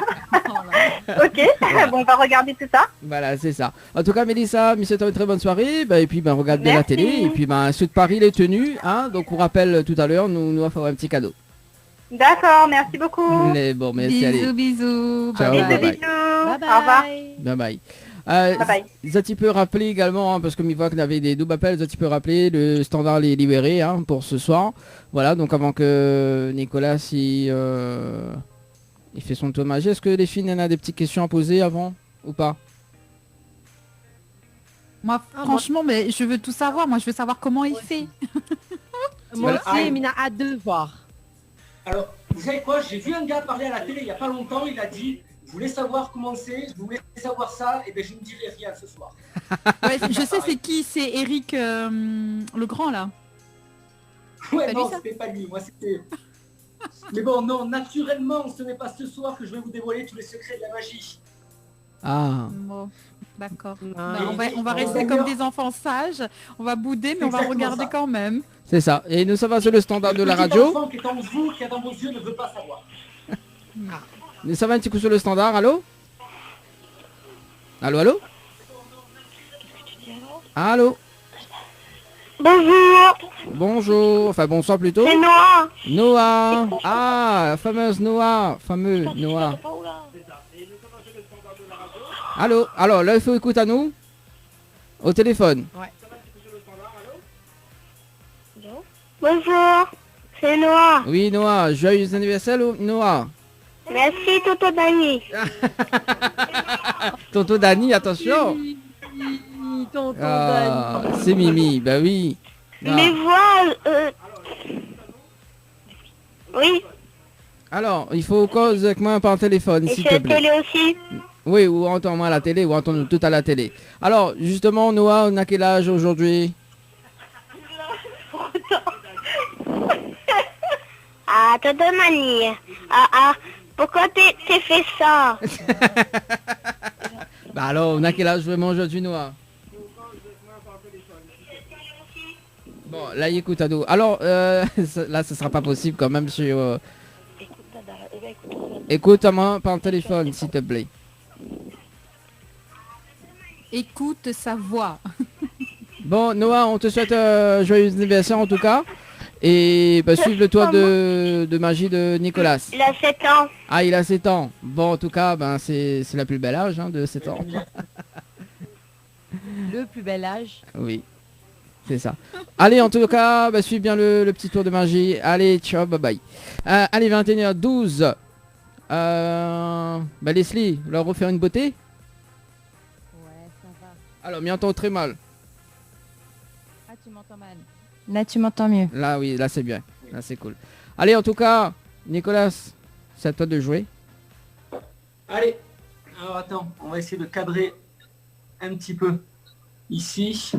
Ok, bon, on va regarder tout ça. Voilà, c'est ça. En tout cas, Mélissa, je souhaite une très bonne soirée. Et puis, regarde bien la Merci. télé. Et puis, ceux de Paris, les tenues. Hein, donc, on rappelle tout à l'heure, nous faire un petit cadeau. D'accord, merci beaucoup. Bon, merci, allez. Bisous. Ciao, Bisous, bye bye. bisous. Bye Au revoir. Bye bye. Bye bye. Zati peut rappeler également, parce que voit qu'on avait des doubles appels, Zati peut rappeler le standard les libérés pour ce soir. Voilà, donc avant que Nicolas il fait son tour de magie, est-ce que les filles, il y en a des petites questions à poser avant ou pas? Moi, franchement, mais je veux tout savoir. Moi, je veux savoir comment il fait. Moi Voilà. aussi, Mina a hâte de voir. Alors, vous savez quoi? J'ai vu un gars parler à la télé il n'y a pas longtemps, il a dit je voulais savoir comment c'est, je voulais savoir ça, et ben je ne dirai rien ce soir. Ouais, je sais c'est qui, c'est Eric le grand là. Ouais, T'as non, vu ça c'était pas lui, moi c'était... Mais bon, non, naturellement, ce n'est pas ce soir que je vais vous dévoiler tous les secrets de la magie. Ah, Bon, d'accord. Ah. Bah, on va rester comme des enfants sages. On va bouder, mais on va Exactement regarder ça. quand même. c'est ça. Et nous sommes sur le standard de Le la petit radio. enfant qui est en vous, qui est dans vos yeux, ne veut pas savoir. Nous sommes un petit coup sur le standard. Allô? Allô? Allô? Bonjour, Bonjour. Enfin, bonsoir plutôt. c'est Noah. Noah. Ah, la fameuse Noah. Fameux Noah. Allô? Alors, là, il faut écouter à nous. Au téléphone. Bonjour, c'est Noah. Oui, Noah. Joyeux anniversaire, Noah. Merci, Toto Dani. Tonton Dani, attention. Tonton Ah, Dani. c'est Mimi, bah oui. Ah. Les voix, oui, Alors, il faut cause avec moi par téléphone, et s'il c'est te la plaît. télé aussi. Oui, ou entendre à la télé, ou entendre tout à la télé. Alors, justement, Noah, on a quel âge aujourd'hui? Ah, t'as de manière. Pourquoi t'es fait ça? Bah alors, on a quel âge vraiment aujourd'hui, Noah? Bon, là, écoute, ado. Alors, là, ce sera pas possible quand même sur... Écoute-moi par téléphone, s'il te plaît. Écoute sa voix. Bon, Noah, on te souhaite joyeux anniversaire en tout cas. Et bah, suive le toit de magie de Nicolas. Il a 7 ans. Ah, il a 7 ans. Bon, en tout cas, ben, c'est la plus belle âge, hein, de 7 ans. Le plus bel âge. Oui, c'est ça. Allez, en tout cas, bah, suive bien le petit tour de magie. Allez, ciao, bye bye. Allez, 21h12. Bah, Leslie, leur refaire une beauté? Ouais, ça va. Alors, m'y entend très mal. Ah, tu m'entends mal. Là, tu m'entends mieux. Là, oui, là, c'est bien. Là, c'est cool. Allez, en tout cas, Nicolas, c'est à toi de jouer. Allez, alors attends, on va essayer de cadrer un petit peu ici.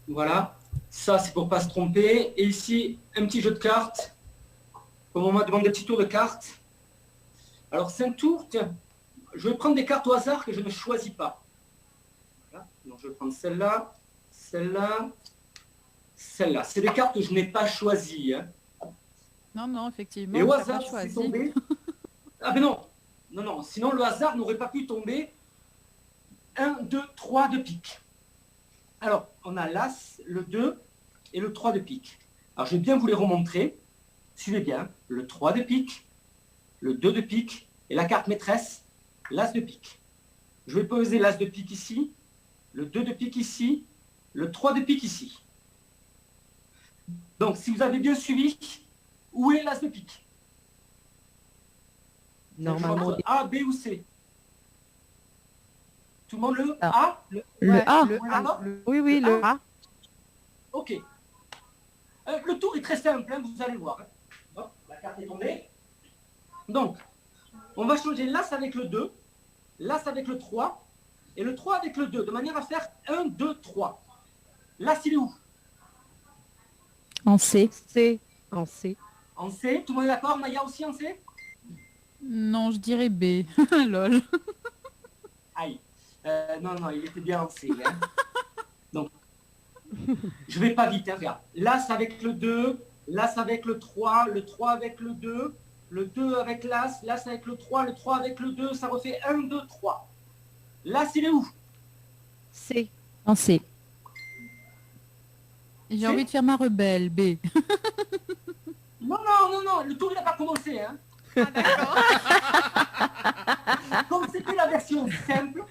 Voilà, ça c'est pour pas se tromper. Et ici, un petit jeu de cartes. Comme on m'a demandé des petits tours de cartes. Alors 5 tours, tiens, je vais prendre des cartes au hasard que je ne choisis pas. Voilà. Donc je vais prendre celle-là, celle-là, celle-là. C'est des cartes que je n'ai pas choisies. Hein. Non, non, effectivement. Et au t'as hasard, pas c'est choisi. tombé. Ah ben non, non, non, sinon le hasard n'aurait pas pu tomber 1, 2, 3 de pique. Alors, on a l'As, le 2 et le 3 de pique. Alors, je vais bien vous les remontrer. Suivez bien. Le 3 de pique, le 2 de pique et la carte maîtresse, l'As de pique. Je vais poser l'As de pique ici, le 2 de pique ici, le 3 de pique ici. Donc, si vous avez bien suivi, où est l'As de pique? Normalement. Entre A, B ou C? Tout le monde le Ah. A? Le A. Le A. D'accord. Oui, oui, le A. Ok. Le tour est très simple, hein, vous allez voir. Hein. Hop, la carte est tombée. Donc, on va changer l'As avec le 2, l'As avec le 3 et le 3 avec le 2, de manière à faire 1, 2, 3. L'As, il est où? En C. C. En C. En C. Tout le monde est d'accord? Maya aussi en C? Non, je dirais B. Lol. Aïe. Non, non, il était bien en C. Hein. Donc, je vais pas vite, hein, regarde. L'As avec le 2, l'As avec le 3 avec le 2 avec l'As avec le 3 avec le 2, ça refait 1, 2, 3. L'As, il est où? C. En C. J'ai C. envie de faire ma rebelle, B. Non, non, non, non, le tour, il n'a pas commencé. Hein. Comme c'était la version simple,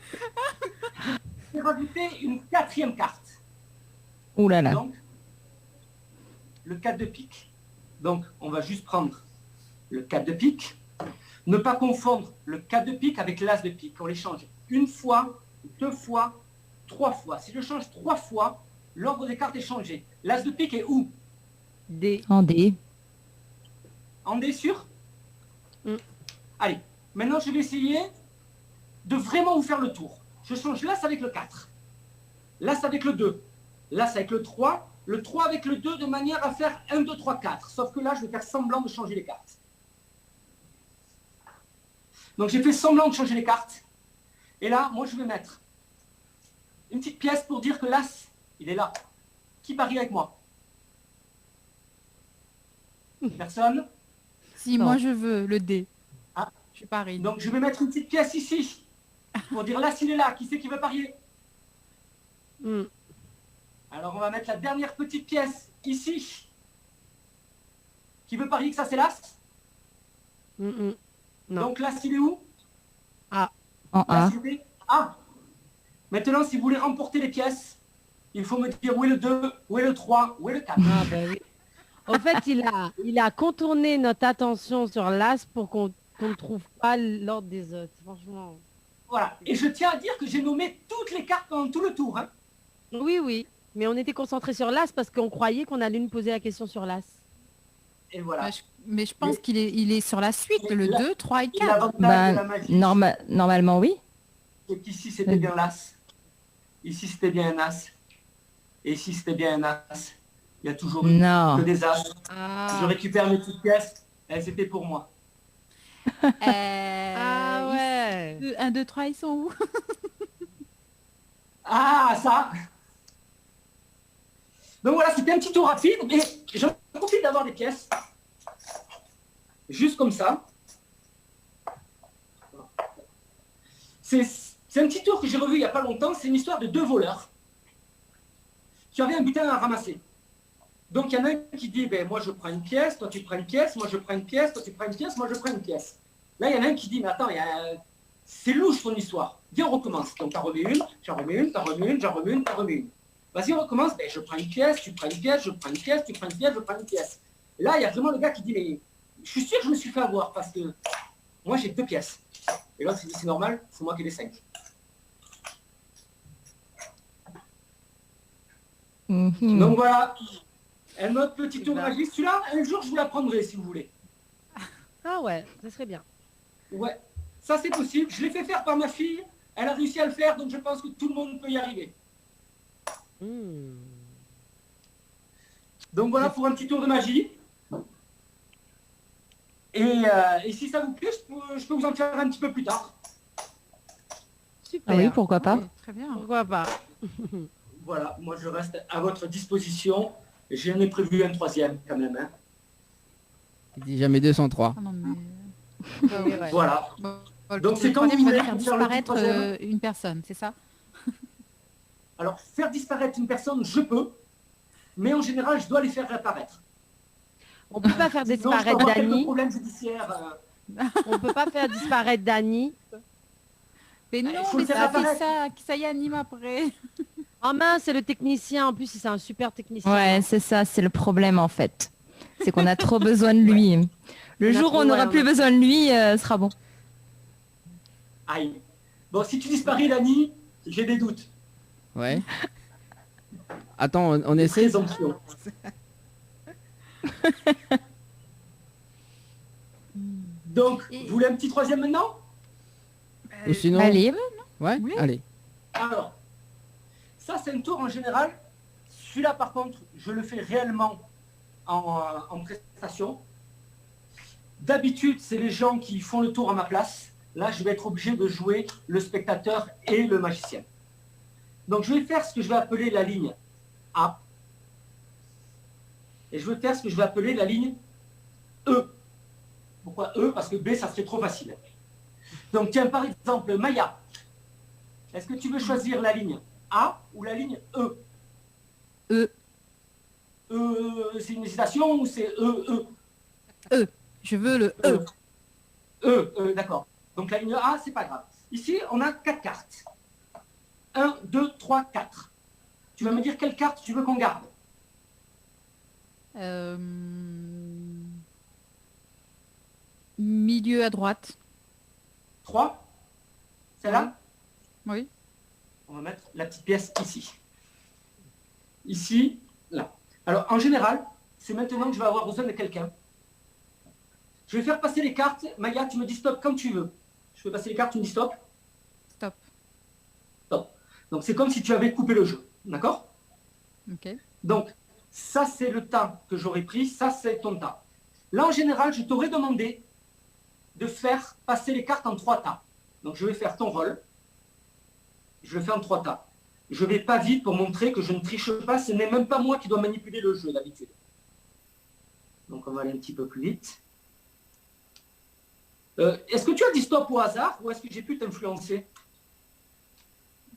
j'ai rajouté une 4e carte. Ouh là là. Donc, le 4 de pique. Donc, on va juste prendre le 4 de pique. Ne pas confondre le 4 de pique avec l'As de pique. On les change une fois, 2 fois, 3 fois. Si je change 3 fois, l'ordre des cartes est changé. L'As de pique est où? D. En D. En D sûr? Mm. Allez, maintenant je vais essayer de vraiment vous faire le tour. Je change l'As avec le 4, l'As avec le 2, l'As avec le 3 avec le 2 de manière à faire 1, 2, 3, 4. Sauf que là, je vais faire semblant de changer les cartes. Donc j'ai fait semblant de changer les cartes. Et là, moi je vais mettre une petite pièce pour dire que l'As, il est là. Qui parie avec moi? Personne? Si, Non. moi je veux le D. Ah. Je parie. Donc je vais mettre une petite pièce ici pour dire l'As il est là. Qui c'est qui veut parier? Mm. Alors on va mettre la dernière petite pièce ici. Qui veut parier que ça c'est l'As? Mm, mm. Non. Donc l'As il est où? A. En A. L'As, il est A. Maintenant si vous voulez remporter les pièces, il faut me dire où est le 2, où est le 3, où est le 4. Ah, ben oui. En fait, il a contourné notre attention sur l'As pour qu'on ne trouve pas l'ordre des autres. Franchement. Voilà. Et je tiens à dire que j'ai nommé toutes les cartes pendant tout le tour. Hein. Oui, oui. Mais on était concentré sur l'As parce qu'on croyait qu'on allait nous poser la question sur l'As. Et voilà. Mais je pense qu'il est sur la suite, le la- 2, 3 et Et 4. l'avantage Bah, de la magie, normalement, oui. c'est qu'ici c'était bien l'as. Ici c'était bien un as. Et ici c'était bien un as. Il y a toujours eu Non. que des as. Ah, Je récupère mes petites pièces, elles étaient pour moi. ah ouais. 1, 2, 3, ils sont où? Ah, ça. Donc voilà, c'était un petit tour rapide, mais j'en profite d'avoir des pièces. Juste comme ça. C'est un petit tour que j'ai revu il n'y a pas longtemps. C'est une histoire de 2 voleurs qui avaient un butin à ramasser. Donc il y en a un qui dit, ben, moi je prends une pièce, toi tu prends une pièce, moi je prends une pièce, toi tu prends une pièce, moi je prends une pièce. Là il y en a un qui dit, mais attends, c'est louche ton histoire. Viens, on recommence. Donc t'en remets une, j'en remets une, t'en remets une, j'en remets une, t'en remets une. Vas-y, on recommence. Ben, je prends une pièce, tu prends une pièce, je prends une pièce, tu prends une pièce, je prends une pièce. Et là, il y a vraiment le gars qui dit, mais je suis sûr que je me suis fait avoir parce que moi j'ai 2 pièces. Et l'autre il dit, c'est normal, c'est moi qui ai les 5. Donc voilà, un autre petit tour de magie. Celui-là, un jour je vous l'apprendrai si vous voulez. Ah ouais, ça serait bien. Ouais, ça c'est possible. Je l'ai fait faire par ma fille. Elle a réussi à le faire, donc je pense que tout le monde peut y arriver. Donc voilà pour un petit tour de magie. Et si ça vous plaît, je peux vous en faire un petit peu plus tard. Super. Ah oui, pourquoi pas. Oui, très bien. Pourquoi pas? Voilà, moi je reste à votre disposition. J'en ai prévu un 3e quand même. Hein. Il dit jamais 203. Ah non, mais... Ouais. Voilà. Bon, Donc, le c'est quand troisième, vous il va voulez faire pour faire le disparaître troisième. une personne, c'est ça? Alors, faire disparaître une personne, je peux. Mais en général, je dois les faire réapparaître. On peut pas faire Sinon, je peux disparaître avoir quelques Dany. problèmes judiciaires. On peut pas faire disparaître Dany. Mais non, faut mais le faire ça, apparaître. c'est ça, qui ça y anime après. Oh mince, c'est le technicien. En plus, c'est un super technicien. Ouais, c'est ça, c'est le problème en fait. C'est qu'on a trop besoin de lui. Le On a jour où trop, on n'aura ouais, plus on a- besoin de lui, ce sera bon. Aïe. Bon, si tu disparais, Dany, j'ai des doutes. Ouais. Attends, on Des essaie. présomptions. Donc, vous voulez un petit 3e maintenant? Ou sinon... Allez, Ouais, Oui. allez. Alors, ça c'est un tour en général. Celui-là par contre, je le fais réellement en prestation. D'habitude, c'est les gens qui font le tour à ma place. Là, je vais être obligé de jouer le spectateur et le magicien. Donc, je vais faire ce que je vais appeler la ligne A. Et je vais faire ce que je vais appeler la ligne E. Pourquoi E? Parce que B, ça serait trop facile. Donc, tiens, par exemple, Maya, est-ce que tu veux choisir la ligne A ou la ligne E? E. C'est une hésitation ou c'est E? Je veux le E. D'accord. Donc la ligne A, c'est pas grave. Ici, on a 4 cartes. 1, 2, 3, 4. Tu vas me dire quelle carte tu veux qu'on garde? Milieu à droite. 3? Celle-là? Oui. On va mettre la petite pièce ici. Ici, là. Alors, en général, c'est maintenant que je vais avoir besoin de quelqu'un. Je vais faire passer les cartes. Maya, tu me dis stop quand tu veux. Je fais passer les cartes, tu me dis stop. Stop. Stop. Donc, c'est comme si tu avais coupé le jeu. D'accord? Ok. Donc, ça, c'est le temps que j'aurais pris. Ça, c'est ton temps. Là, en général, je t'aurais demandé de faire passer les cartes en 3 tas. Donc, je vais faire ton rôle. Je le fais en 3 tas. Je ne vais pas vite pour montrer que je ne triche pas. Ce n'est même pas moi qui dois manipuler le jeu d'habitude. Donc, on va aller un petit peu plus vite. Est-ce que tu as dit stop au hasard ou est-ce que j'ai pu t'influencer?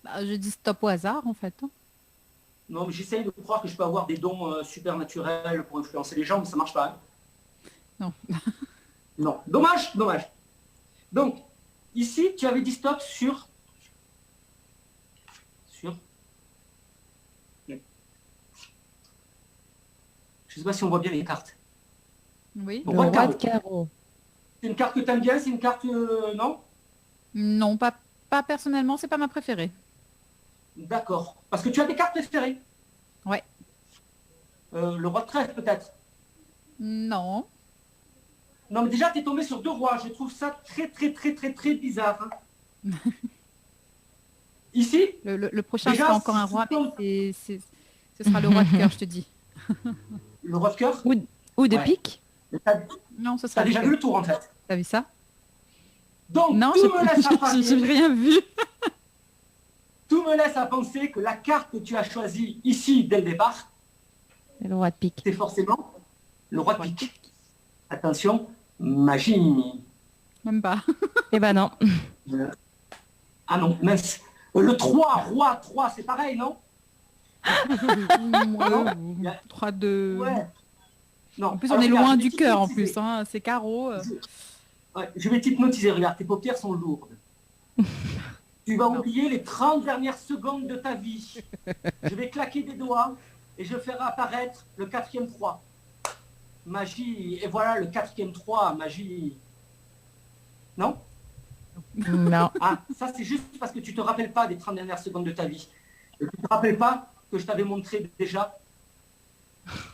Bah, je dis stop au hasard en fait. Non, mais j'essaye de croire que je peux avoir des dons supernaturels pour influencer les gens, mais ça ne marche pas. Hein. Non. Non. Dommage, dommage. Donc, ici, tu avais dit stop sur... Je ne sais pas si on voit bien les cartes. Oui. Bon, le roi roi de de carreau. carreau. C'est une carte que tu aimes bien, c'est une carte... non? Non, pas personnellement, c'est pas ma préférée. D'accord. Parce que tu as des cartes préférées. Ouais. Le roi de trèfle, peut-être. Non. Non, mais déjà, tu es tombé sur 2 rois. Je trouve ça très, très, très, très, très bizarre. Hein. Ici, Le prochain Déjà, sera encore un si roi, tu mais ce sera le roi de cœur, je te dis. le roi de cœur, Ou de Ouais. pique. t'as Non, ce t'as sera le déjà cœur. vu le tour en fait. T'as vu ça? Donc, Non, tout me laisse à j'ai penser, rien vu. tout me laisse à penser que la carte que tu as choisie ici dès le départ, Le roi de pique. c'est forcément le roi de pique. Attention, magie. Même pas. Eh ben non. Ah non, mince. Le 3, roi, 3, c'est pareil, non? Il y a- 3, 2. Ouais. Non. En plus, on Alors, est regarde, loin je vais du cœur, en t'hypnotiser. plus. Hein. C'est carreau. Ouais, je vais t'hypnotiser, regarde, tes paupières sont lourdes. Tu vas oublier les 30 dernières secondes de ta vie. Je vais claquer des doigts et je ferai apparaître le 4e 3. Magie. Et voilà le 4e 3, magie. Non? Non. Ah, ça c'est juste parce que tu te rappelles pas des 30 dernières secondes de ta vie. Et tu te rappelles pas que je t'avais montré déjà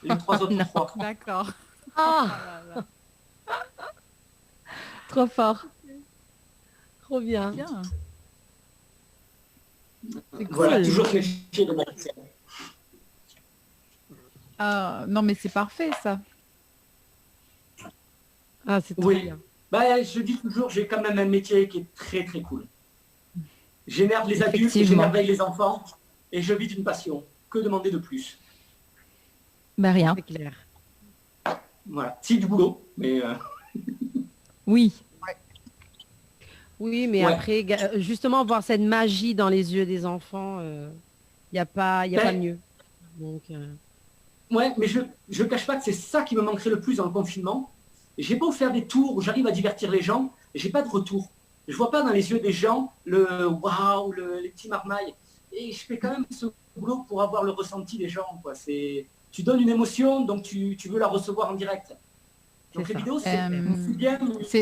les 3 autres Non. 3. D'accord. Ah, trop fort. Trop bien. Bien. C'est Voilà, cool. toujours méfier de ma scène. Ah, non, mais c'est parfait, ça. Ah, c'est trop Oui. bien. Bah, je dis toujours, j'ai quand même un métier qui est très très cool. J'énerve les adultes, Effectivement. j'émerveille les enfants et je vis d'une passion. Que demander de plus? Bah rien. C'est clair. Voilà, si du boulot, mais Oui. Oui, mais Ouais. après, justement, voir cette magie dans les yeux des enfants, il n'y a pas Ben, mieux. Donc, ouais, mais je cache pas que c'est ça qui me manquerait le plus dans le confinement. J'ai beau faire des tours où j'arrive à divertir les gens, j'ai pas de retour. Je vois pas dans les yeux des gens le waouh, les petits marmailles. Et je fais quand même ce boulot pour avoir le ressenti des gens, quoi. Tu donnes une émotion, donc tu veux la recevoir en direct. Donc C'est les ça. vidéos, c'est bien.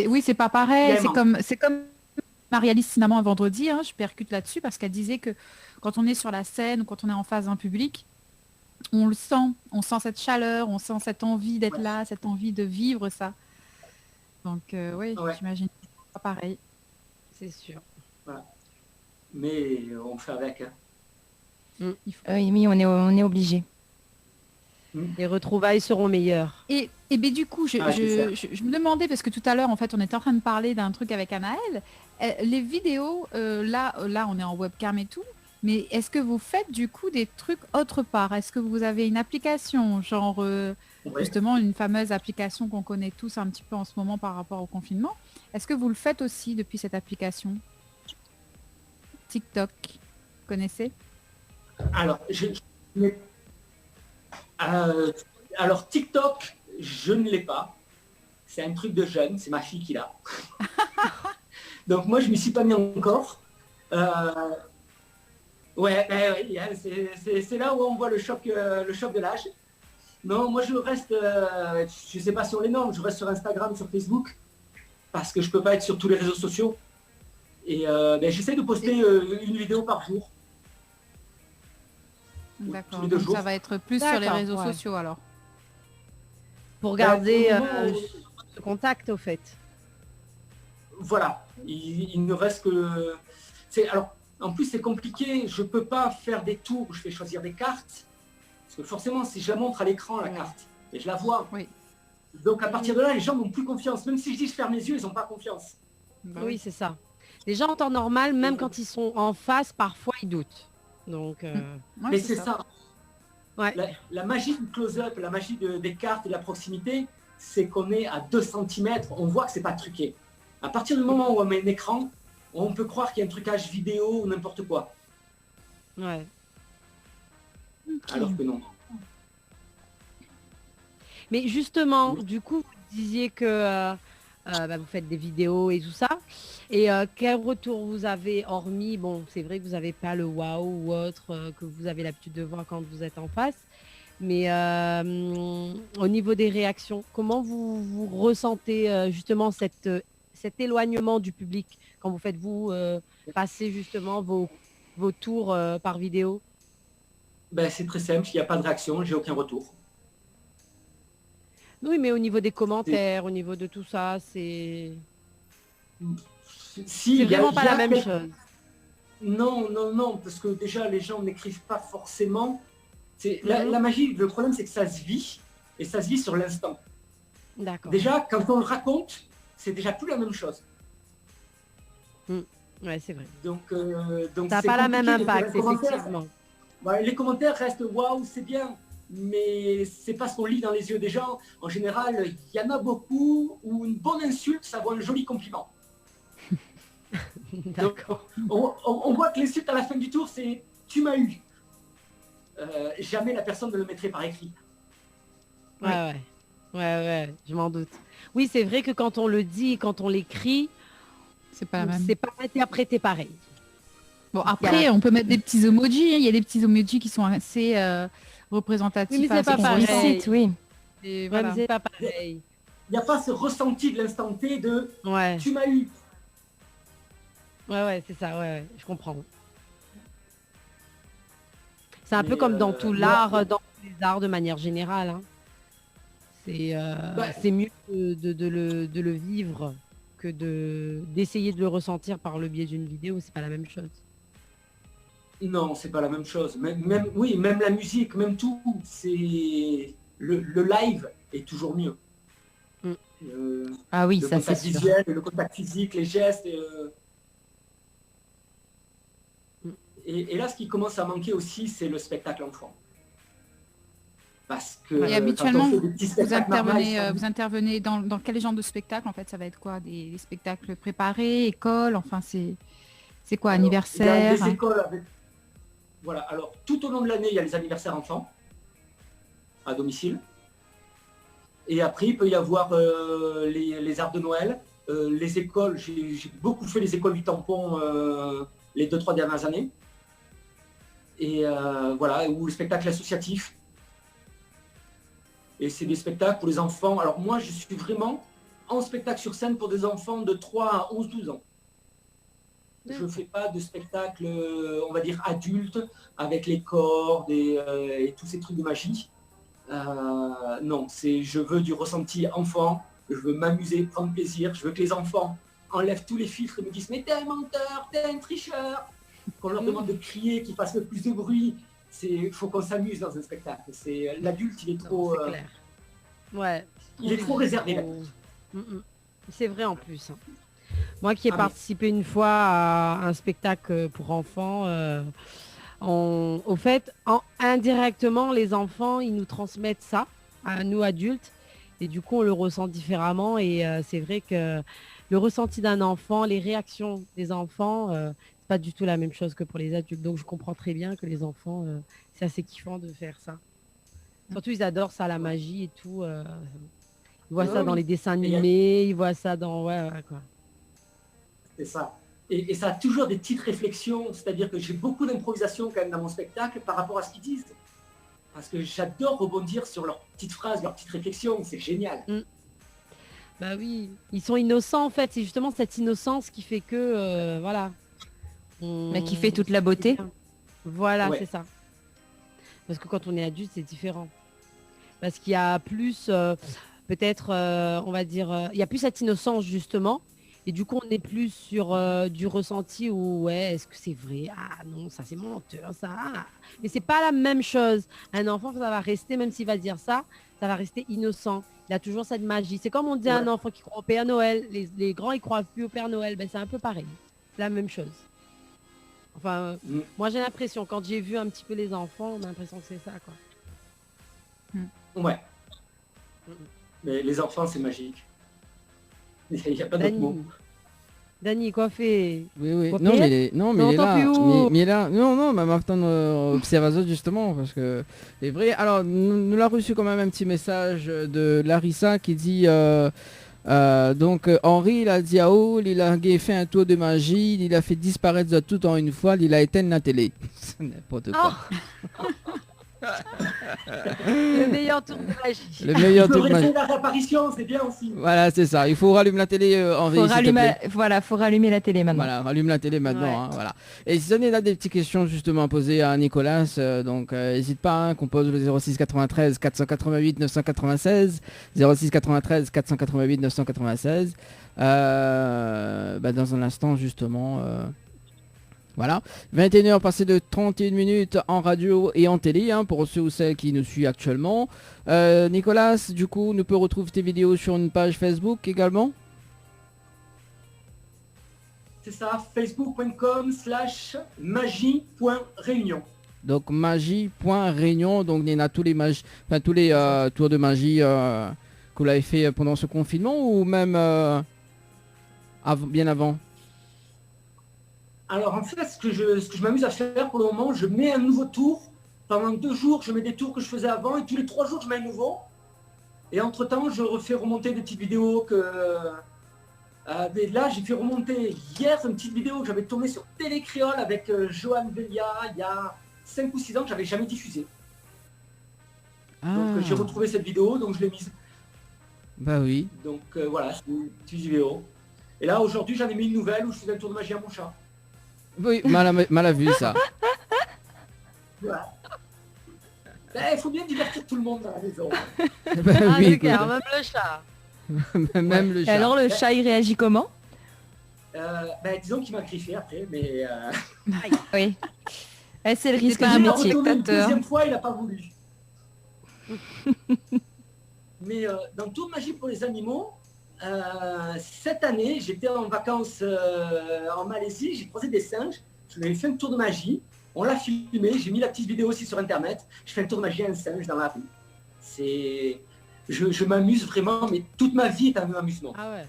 Oui, c'est pas pareil. Vraiment. C'est comme Marie-Alice Cinnamon un vendredi. Hein, je percute là-dessus parce qu'elle disait que quand on est sur la scène ou quand on est en face d'un public, on le sent. On sent cette chaleur, on sent cette envie d'être Ouais. là, cette envie de vivre ça. Donc oui, Ouais. j'imagine que c'est pas pareil. c'est sûr. Mais on fait avec. Hein. Oui, on est obligé. Les retrouvailles seront meilleures. Et ben, du coup, Ah, c'est je me demandais, parce que tout à l'heure, en fait, on était en train de parler d'un truc avec Anaël. Les vidéos, là, on est en webcam et tout, mais est-ce que vous faites du coup des trucs autre part? Est-ce que vous avez une application, genre Ouais. justement une fameuse application qu'on connaît tous un petit peu en ce moment par rapport au confinement? Est-ce que vous le faites aussi depuis cette application? TikTok, vous connaissez? Alors, alors TikTok, je ne l'ai pas. C'est un truc de jeune, c'est ma fille qui l'a. Donc moi, je m'y suis pas mis encore. Ouais, c'est là où on voit le choc de l'âge. Non, moi je reste, je sais pas sur les normes, je reste sur Instagram, sur Facebook, parce que je peux pas être sur tous les réseaux sociaux. Et j'essaie de poster une vidéo par jour. D'accord, tous les 2 donc jours. ça va être plus sur les D'accord, réseaux ouais. sociaux alors. Pour garder pour le moment, ce contact, au fait. Voilà, il ne reste que... Alors, en plus, c'est compliqué. Je ne peux pas faire des tours où je fais choisir des cartes. Parce que forcément, si je la montre à l'écran, la carte, et je la vois. Oui. Donc, à partir de là, les gens n'ont plus confiance. Même si je dis je ferme les yeux, ils n'ont pas confiance. Oui, c'est ça. Les gens en temps normal, même quand ils sont en face, parfois ils doutent. Donc, Ouais, Mais c'est ça. ouais. La magie du close-up, la magie des cartes et de la proximité, c'est qu'on est à 2 cm. On voit que c'est pas truqué. À partir du moment où on met un écran, on peut croire qu'il y a un trucage vidéo ou n'importe quoi. Ouais. Alors que non. Mais justement, Oui. du coup, vous disiez que vous faites des vidéos et tout ça. Et quel retour vous avez, hormis, bon, c'est vrai que vous n'avez pas le waouh ou autre que vous avez l'habitude de voir quand vous êtes en face. Mais au niveau des réactions, comment vous ressentez justement cet éloignement du public quand vous faites passer justement vos tours par vidéo? C'est très simple, il n'y a pas de réaction, j'ai aucun retour. Oui, mais au niveau des commentaires, au niveau de tout ça, c'est Si, vraiment il pas y a la même quel- chose. Non, parce que déjà les gens n'écrivent pas forcément. La magie, le problème c'est que ça se vit, et ça se vit sur l'instant. D'accord. Déjà, quand on le raconte, c'est déjà plus la même chose. Ouais, c'est vrai. Donc Ça n'a c'est pas la même compliqué de faire impact, un commentaire. effectivement. Ouais, les commentaires restent waouh, c'est bien, mais c'est pas ce qu'on lit dans les yeux des gens. En général, il y en a beaucoup où une bonne insulte, ça vaut un joli compliment. D'accord. On voit que l'insulte à la fin du tour, c'est « tu m'as eu ». Jamais la personne ne le mettrait par écrit. Ouais, je m'en doute. Oui, c'est vrai que quand on le dit, quand on l'écrit, C'est pas la même. c'est pas interprété pareil. Bon, après, on peut mettre des petits emojis. Il y a des petits emojis qui sont assez représentatifs. Oui, mais c'est assez pas pareil. explicites, oui. Et Ouais, voilà. mais c'est pas pareil. Il n'y a pas ce ressenti de l'instant T de Ouais. « tu m'as eu ». Ouais, c'est ça, ouais, je comprends. C'est un peu Mais, comme dans tout moi- l'art, dans tous les arts de manière générale. Hein. C'est mieux de le vivre que d'essayer de le ressentir par le biais d'une vidéo, c'est pas la même chose. Non, c'est pas la même chose. Même la musique, même tout, c'est le live est toujours mieux. Ah oui, Le ça c'est contact sûr. visuel, le contact physique, les gestes. Et là, ce qui commence à manquer aussi, c'est le spectacle enfant. Parce que Et habituellement, quand on fait des petits vous spectacles normaux, vous intervenez dans quel genre de spectacle en fait? Ça va être quoi? Des spectacles préparés, école, enfin c'est quoi, alors, anniversaire? il y a des écoles avec... Voilà, alors tout au long de l'année, il y a les anniversaires enfants à domicile. Et après, il peut y avoir les arts de Noël, les écoles. J'ai beaucoup fait les écoles du tampon les 2-3 dernières années. Et voilà, ou le spectacle associatif. Et c'est des spectacles pour les enfants. Alors moi, je suis vraiment en spectacle sur scène pour des enfants de 3 à 11-12 ans. Je ne fais pas de spectacle, on va dire, adulte, avec les cordes et tous ces trucs de magie. Non, je veux du ressenti enfant, je veux m'amuser, prendre plaisir, je veux que les enfants enlèvent tous les filtres et me disent « mais t'es un menteur, t'es un tricheur !» Qu'on leur demande de crier, qu'ils fassent le plus de bruit. Il faut qu'on s'amuse dans un spectacle. L'adulte, il est trop... C'est clair. Ouais. Il est trop réservé. C'est vrai en plus. Hein. Moi qui ai Ah, participé une fois à un spectacle pour enfants, au fait, indirectement, les enfants, ils nous transmettent ça à nous adultes. Et du coup, on le ressent différemment. Et c'est vrai que le ressenti d'un enfant, les réactions des enfants, c'est pas du tout la même chose que pour les adultes. Donc je comprends très bien que les enfants, c'est assez kiffant de faire ça. Surtout, ils adorent ça, la magie et tout. Ils voient ça dans les dessins animés, ils voient ça dans... Ouais, quoi. C'est ça. Et ça a toujours des petites réflexions, c'est-à-dire que j'ai beaucoup d'improvisation quand même dans mon spectacle par rapport à ce qu'ils disent. Parce que j'adore rebondir sur leurs petites phrases, leurs petites réflexions, c'est génial. Bah oui, ils sont innocents en fait, c'est justement cette innocence qui fait que, voilà. Mais qui fait toute la beauté. Voilà, Ouais. c'est ça. Parce que quand on est adulte, c'est différent. Parce qu'il y a plus, peut-être, on va dire, il y a plus cette innocence justement. Et du coup, on est plus sur du ressenti où, ouais, est-ce que c'est vrai? Ah non, ça c'est menteur, ça. Ah. Mais c'est pas la même chose. Un enfant, ça va rester, même s'il va dire ça, ça va rester innocent. Il a toujours cette magie. C'est comme on dit à un enfant qui croit au Père Noël. Les grands, ils croient plus au Père Noël. Ben, c'est un peu pareil. C'est la même chose. Enfin, moi j'ai l'impression, quand j'ai vu un petit peu les enfants, on a l'impression que c'est ça, quoi. Ouais. Mais les enfants, c'est magique. Il n'y a pas d'autre mot. Dany, quoi fait? Oui. Quoi Non, fait? mais il est là. plus où? Mais il est là. Non, mais maintenant, observation justement, parce que c'est vrai. Alors, nous l'a reçu quand même un petit message de Larissa qui dit... donc Henri il a dit à Oul, il a fait un tour de magie, il a fait disparaître de tout en une fois, il a éteint la télé. C'est n'importe quoi. Le meilleur tour de magie. Le meilleur Il tour faut de magie. rester la réapparition, c'est bien aussi. Voilà, c'est ça. Il faut rallumer la télé, Henri. Faut s'il te rallumer, plaît. voilà, faut rallumer la télé maintenant. Voilà, rallume la télé maintenant. Ouais. Hein, voilà. Et si on est là des petites questions justement à poser à Nicolas, donc n'hésite pas, hein, qu'on pose le 06 93 488 996, 06 93 488 996. Dans un instant justement, Voilà, 21h passé de 31 minutes en radio et en télé, hein, pour ceux ou celles qui nous suivent actuellement. Nicolas, du coup, nous peut retrouver tes vidéos sur une page Facebook également. C'est ça, facebook.com/magie.réunion. Donc magie.réunion, donc il y en a tous les tours de magie que vous l'avez fait pendant ce confinement ou même bien avant. Alors en fait, ce que je m'amuse à faire pour le moment, je mets un nouveau tour. Pendant 2 jours, je mets des tours que je faisais avant et tous les 3 jours, je mets un nouveau. Et entre-temps, je refais remonter des petites vidéos que... mais là, j'ai fait remonter hier une petite vidéo que j'avais tournée sur Télé Créole avec Johan Velia il y a 5 ou 6 ans que j'avais jamais diffusée. Donc j'ai retrouvé cette vidéo, donc je l'ai mise. Bah oui. Donc voilà, c'est une petite vidéo. Et là, aujourd'hui, j'en ai mis une nouvelle où je faisais un tour de magie à mon chat. Oui, mal à vu ça. Voilà. Il faut bien divertir tout le monde à la maison. Bah oui, c'est écoute. clair, même le chat. Même le Et chat. alors le chat il réagit comment? Disons qu'il m'a griffé après, mais... Oui. C'est le risque pas du un métier. Une spectateur. deuxième fois, il n'a pas voulu. Mais dans Tour de magie pour les animaux, cette année, j'étais en vacances en Malaisie, j'ai croisé des singes, je lui ai fait un tour de magie, on l'a filmé, j'ai mis la petite vidéo aussi sur internet, je fais un tour de magie à un singe dans la rue. Je m'amuse vraiment, mais toute ma vie est un amusement. Ah ouais,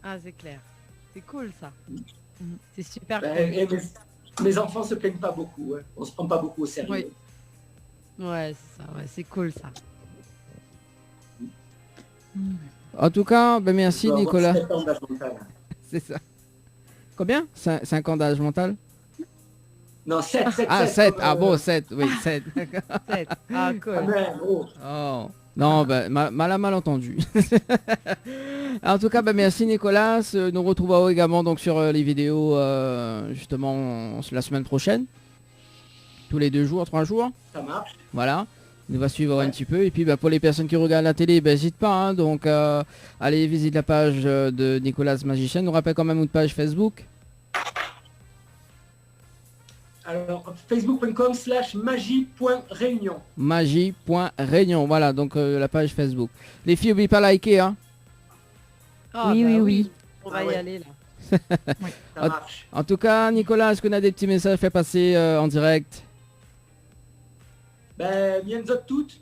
ah c'est clair. C'est cool ça. C'est super cool. Et mes enfants se plaignent pas beaucoup, hein. On se prend pas beaucoup au sérieux. Oui. Ouais, c'est ça, ouais, c'est cool ça. En tout cas, ben merci Je dois avoir Nicolas. 7 ans d'âge mental. C'est ça. Combien 5 ans d'âge mental. Non, 7. Ah 7, ah bon 7, oui 7. Ah cool. Oh. Non, ben, mal entendu. En tout cas, ben, merci Nicolas. Nous retrouvons également donc sur les vidéos justement la semaine prochaine. Tous les 2 jours, 3 jours. Ça marche. Voilà. On va suivre un petit peu. Et puis pour les personnes qui regardent la télé, n'hésite pas. Hein, donc allez visiter la page de Nicolas Magicien. Nous rappelle quand même une page Facebook. Alors, facebook.com/magie.réunion. Magie.réunion. Voilà, donc la page Facebook. Les filles, n'oubliez pas de liker. Hein. Ah, Oui, bah oui, oui. On va Ah y ouais. aller là. Ça marche. En tout cas, Nicolas, est-ce qu'on a des petits messages fait passer en direct? Mienzo toutes.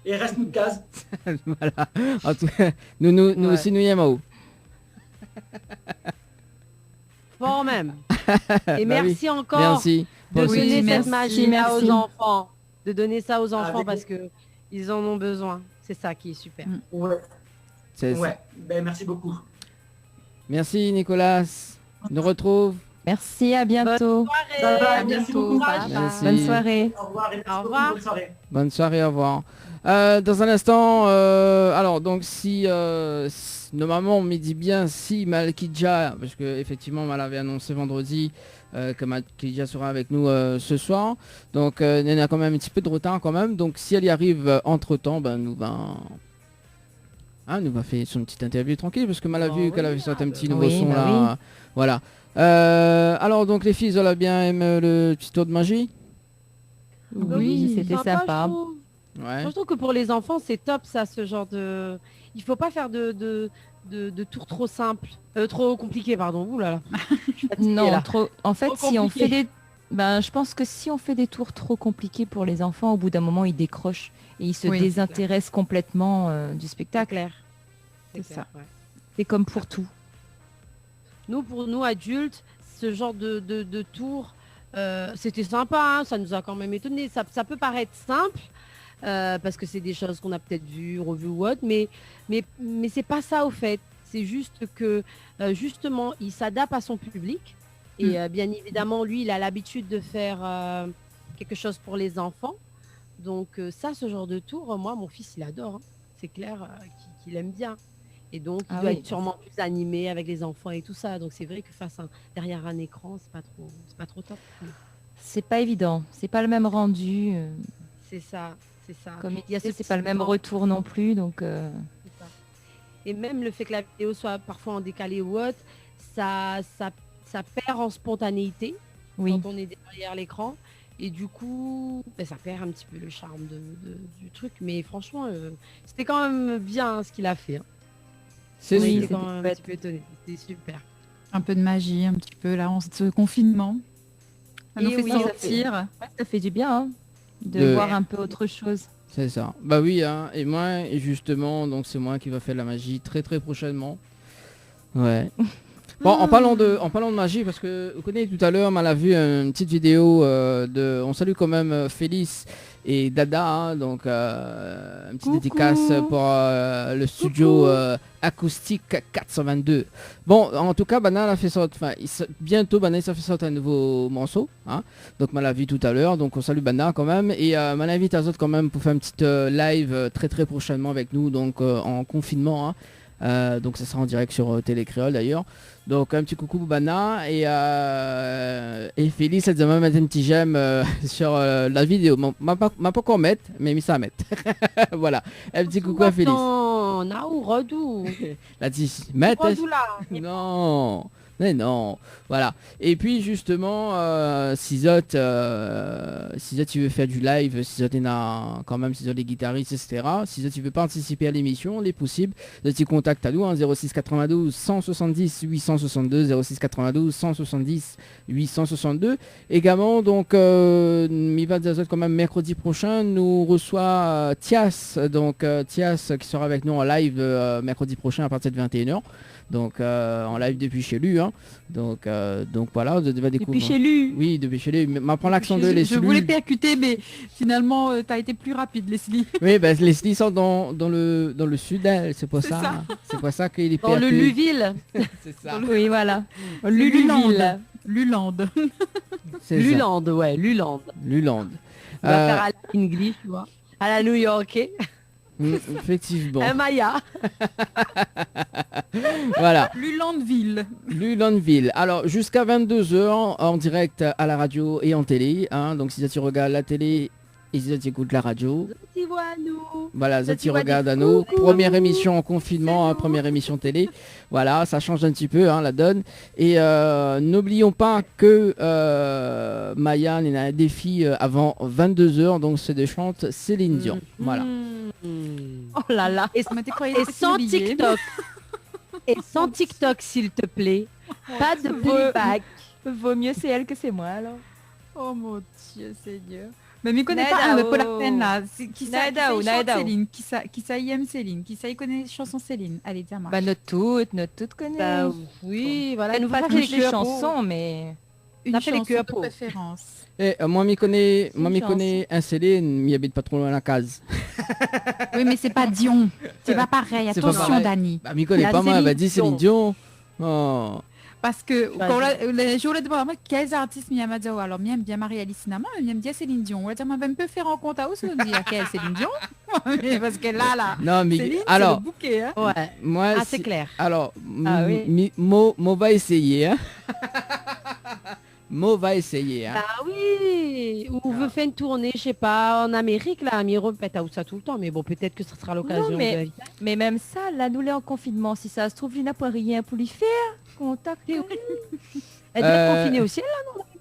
Et reste nous de gaz. Voilà. En tout cas, nous Ouais. aussi, nous y aimons. Fort même. Et Bah oui. merci encore Merci. de Moi aussi. donner merci, cette magie-là merci. aux enfants. De donner ça aux enfants Avec- parce que ils en ont besoin. C'est ça qui est super. Ouais. C'est- Ouais. Merci beaucoup. Merci Nicolas. Nous retrouve. Merci, à bientôt. Bye bye. À Merci bientôt. beaucoup. Bye bye. Merci. Bonne soirée. Au revoir et merci Au beaucoup. revoir. Bonne soirée. Bonne soirée, au revoir. Dans un instant, alors donc si normalement on me dit bien si Malkidja, parce que effectivement Mal avait annoncé vendredi que Malkidja sera avec nous ce soir, donc il y en a quand même un petit peu de retard quand même, donc si elle y arrive entre temps, ben nous va faire son petite interview tranquille, parce que Mal a vu qu'elle avait sorti un petit nouveau Oui, son bah là, oui. voilà. Alors donc les filles, elles ont bien aimé le petit tour de magie. Oui, c'était sympa. Je trouve. Ouais. Moi, je trouve que pour les enfants, c'est top ça, ce genre de... Il faut pas faire de tours trop simples, trop compliqués, pardon. Ouh là là. Je suis fatiguée, Non, là. trop. En fait, Trop si on compliqué. fait des, je pense que si on fait des tours trop compliqués pour les enfants, au bout d'un moment, ils décrochent et ils se Oui, désintéressent complètement du C'est spectacle. clair. C'est clair, ça. ouais. C'est comme pour tout. Pour nous adultes, ce genre de tour, c'était sympa, hein, ça nous a quand même étonné. Ça peut paraître simple, parce que c'est des choses qu'on a peut-être vues, revues ou autre, mais c'est pas ça au fait. C'est juste que justement, il s'adapte à son public. Et bien évidemment, lui, il a l'habitude de faire quelque chose pour les enfants. Donc ça, ce genre de tour, moi, mon fils, il adore. Hein. C'est clair qu'il aime bien. Et donc, il Ah doit oui. être sûrement plus animé avec les enfants et tout ça. Donc, c'est vrai que derrière un écran, c'est pas trop top. C'est pas évident. C'est pas le même rendu. C'est ça. Comme Il y a ce c'est pas le même petit retour non plus. Donc, C'est ça. Et même le fait que la vidéo soit parfois en décalé ou autre, ça perd en spontanéité. Oui. quand on est derrière l'écran. Et du coup, ça perd un petit peu le charme du truc. Mais franchement, c'était quand même bien ce qu'il a fait. Hein. C'est Oui, sûr. c'est quand même un petit peu étonné. C'était super. Un peu de magie, un petit peu là, en ce confinement. Ça nous Et fait oui, sortir. Ça fait du bien hein, de De- voir un peu autre chose. C'est ça. Bah oui, hein. Et moi, et justement, donc c'est moi qui va faire la magie très très prochainement. Ouais. Bon, en parlant de magie, parce que vous connaissez tout à l'heure, on a vu une petite vidéo de, on salue quand même Félix et Dada, hein, donc une petite dédicace pour le studio acoustique 422. Bon, en tout cas, Banal a fait sortir, bientôt Banal ça fait sortir un nouveau morceau, hein, donc on l'a vu tout à l'heure, donc on salue Banal quand même, et on invite à autres quand même pour faire une petite live très très prochainement avec nous, donc en confinement, hein. Donc ça sera en direct sur Télé Créole d'ailleurs. Donc un petit coucou Boubana et Félix elle dit même mettre un petit j'aime sur la vidéo. M'a pas encore mettre, mais mis ça à mettre. Voilà. Un petit coucou à Félix. Non, ou redou. La dit mettre. Redou là. Non. Mais non, voilà. Et puis justement, Sizot, tu veux faire du live, Sizot est quand même Sizot les guitaristes, etc. Sizot tu veux participer à l'émission, il est possible. De petits contacts à nous, hein, 06 92 170 862, 06 92 170 862. Également, donc, Miva Zazot quand même mercredi prochain nous reçoit Thias, donc Thias qui sera avec nous en live mercredi prochain à partir de 21h. Donc en live depuis chez lui, hein. Donc voilà, vous devez découvrir. Depuis chez lui. Oui, depuis chez lui. M'apprend l'accent de Leslie. Je voulais percuter, mais finalement, t'as été plus rapide, Leslie. Oui, bah, Leslie sort dans le sud, c'est pour ça. C'est pour ça qu'il est Dans le Luville. C'est ça. Oui, voilà. Luland. Luland. Luland, ouais, Luland. Luland. On va faire à la English, tu vois. À la New York. Effectivement. Un Maya. Voilà. Lulandville. Alors jusqu'à 22h en direct à la radio et en télé, hein. Donc si tu regardes la télé et si tu écoutes la radio, Tu vois à nous. voilà, ça tu vois regardes des à nous. coucou. Première émission en confinement, hein, première émission télé. Voilà, ça change un petit peu, hein, la donne. Et n'oublions pas que Maya il y a un défi avant 22h, donc c'est de chante Céline Dion. Voilà. Oh là là. Et, Ça m'était croyé et sans TikTok. Et sans TikTok, s'il te plaît. Pas de playback. Vaut mieux c'est elle que c'est moi alors. Oh mon Dieu Seigneur. Mais m'y connaît Naida, pas un, mais pour la oh. peine là. Qui ça Naida, chante Naida. Céline, qui ça y aime Céline, qui ça y connaît chanson Céline. Allez, dis-moi. Bah notre toute connaît. Bah, oui, voilà. Elle nous pas pas fait toutes les les cœurs chansons, mais Une n'a fait les chanson cœurs de pour. préférence. Et moi m'y connais chance. un Céline, m'y habite pas trop loin de la case. Oui, mais c'est pas Dion. C'est pas pareil. C'est pas Attention, pareil. Dani. Bah m'y connais La pas moi, elle va Céline dire Céline Dion. Oh. Parce que Vas-y. quand les jours de moi, quels artistes m'y aiment dire alors m'aime bien Marie-Alice Cinnamon, m'aime bien Céline Dion. On va dire moi même peu faire en compte à où se dire quelle Céline Dion. Mais parce que là. Non mais Céline, alors c'est le bouquet, hein. Ouais. moi Ah, c'est clair. Alors Ah oui. Mo va essayer, hein. Mo va essayer, hein. Ah oui. Ou veut faire une tournée, je sais pas, en Amérique, là, Miro pète à où ça tout le temps. Mais bon, peut-être que ce sera l'occasion. Non, mais même ça, là nous l'est en confinement. Si ça se trouve, Lina n'a pas rien pour lui faire. Contactez. Elle doit être confinée aussi,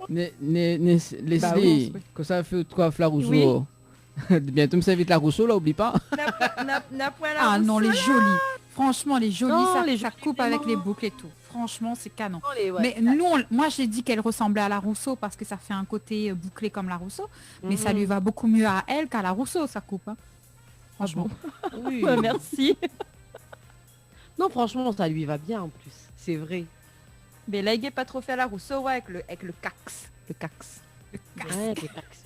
elle. Leslie, Bah oui. que ça fait quoi la Rousseau? Oui. Bientôt me servir la Rousseau là, oublie pas. Ah non, les jolies. Franchement, les jolies, Non, ça, les ça jolies, coupe vraiment. avec les boucles et tout. Franchement, c'est canon. Ouais. Mais nous, moi j'ai dit qu'elle ressemblait à la Rousseau parce que ça fait un côté bouclé comme la Rousseau. Mais ça lui va beaucoup mieux à elle qu'à la Rousseau, ça coupe. Hein. Franchement. Oui. Ouais, merci. Non, franchement, ça lui va bien en plus. C'est vrai. Mais là, il n'est pas trop fait à la Rousseau, ouais, avec le cax. Le cax. Ouais, le cax.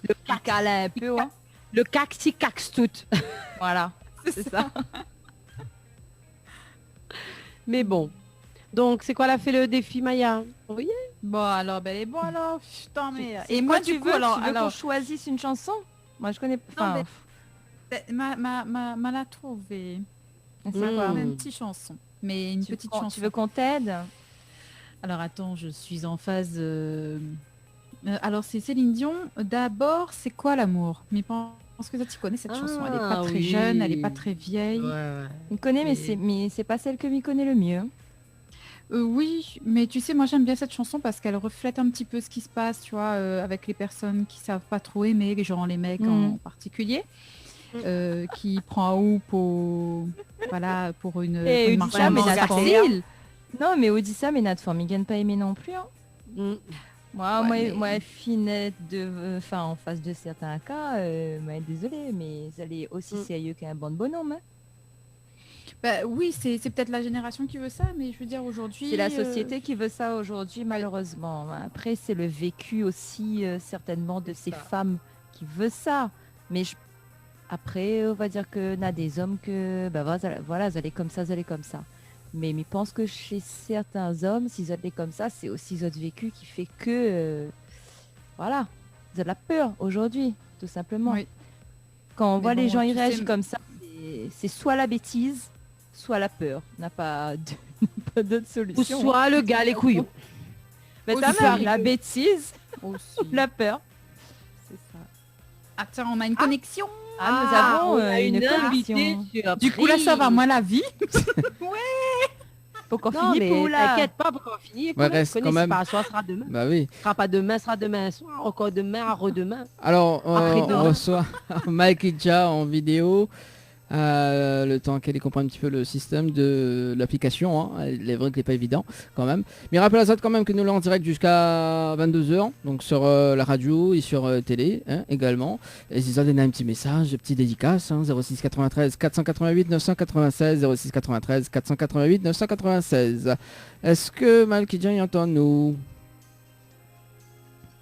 Le câlin un peu, ouais. Le cax, il caxe tout. Voilà. C'est ça. Mais bon. Donc, c'est quoi, elle a fait le défi Maya? Oui. Bon alors, ben les bons alors. Putain mais. Et moi, du coup, alors, qu'on choisisse une chanson? Moi, je connais pas. Ma l'a trouvée. C'est Quoi, quoi? une petite chanson. Mais une petite chanson. Tu veux qu'on t'aide? Alors attends, je suis en phase. Alors c'est Céline Dion. D'abord, c'est quoi l'amour? Mais pense que ça tu connais cette chanson. Elle est pas très jeune, elle est pas très vieille. Ouais. Il connaît, mais c'est pas celle que m'y connaît le mieux. Oui, mais tu sais, moi j'aime bien cette chanson parce qu'elle reflète un petit peu ce qui se passe, tu vois, avec les personnes qui savent pas trop aimer, genre les mecs en particulier, qui prend ou pour, voilà, pour une Odissa, mais marchandise Nat facile. Non, mais Odissa, mais Nat Formigan pas aimé non plus. Hein. Ouais, mais- Moi, finette en face de certains cas, désolée, mais elle est aussi sérieux qu'un bon bonhomme. Hein. Bah, oui, c'est peut-être la génération qui veut ça, mais je veux dire aujourd'hui... C'est la société qui veut ça aujourd'hui, malheureusement. Après, c'est le vécu aussi, certainement, de ces femmes qui veulent ça. Mais après, on va dire que a des hommes que, voilà, ils allaient comme ça, ils allaient comme ça. Mais je pense que chez certains hommes, s'ils allaient comme ça, c'est aussi votre vécu qui fait que, voilà, ils ont de la peur aujourd'hui, tout simplement. Oui. Quand on Mais voit les bon, gens tu y sais, réagissent comme ça, c'est soit la bêtise, soit la peur. On n'a pas pas d'autre Ou solution. soit le gars, les couillons. Mais Aussi, ça ça même, arrive. la bêtise, Aussi. la peur. C'est ça. Attends, on a une connexion. Ah, nous avons on a une invitée connexion. surprise. Du coup, là, ça va moins la vie. Faut qu'on Non, finisse mais pour là. t'inquiète pas, pour qu'on finisse. Ouais, reste quand même. Pas, soit sera demain. Bah oui. Sera pas demain, sera demain soir, encore demain, redemain. Alors, Après-demain. on reçoit Mike Idja en vidéo. Le temps qu'elle comprenne un petit peu le système de l'application, hein. Il est vrai qu'il n'est pas évident quand même. Mais rappelez à ça quand même que nous l'avons en direct jusqu'à 22h, donc sur la radio et sur télé hein, également. Et si ça donne un petit message, un petit dédicace, hein, 06 93 488 996, 06 93 488 996. Est-ce que Mike Idja y entend nous?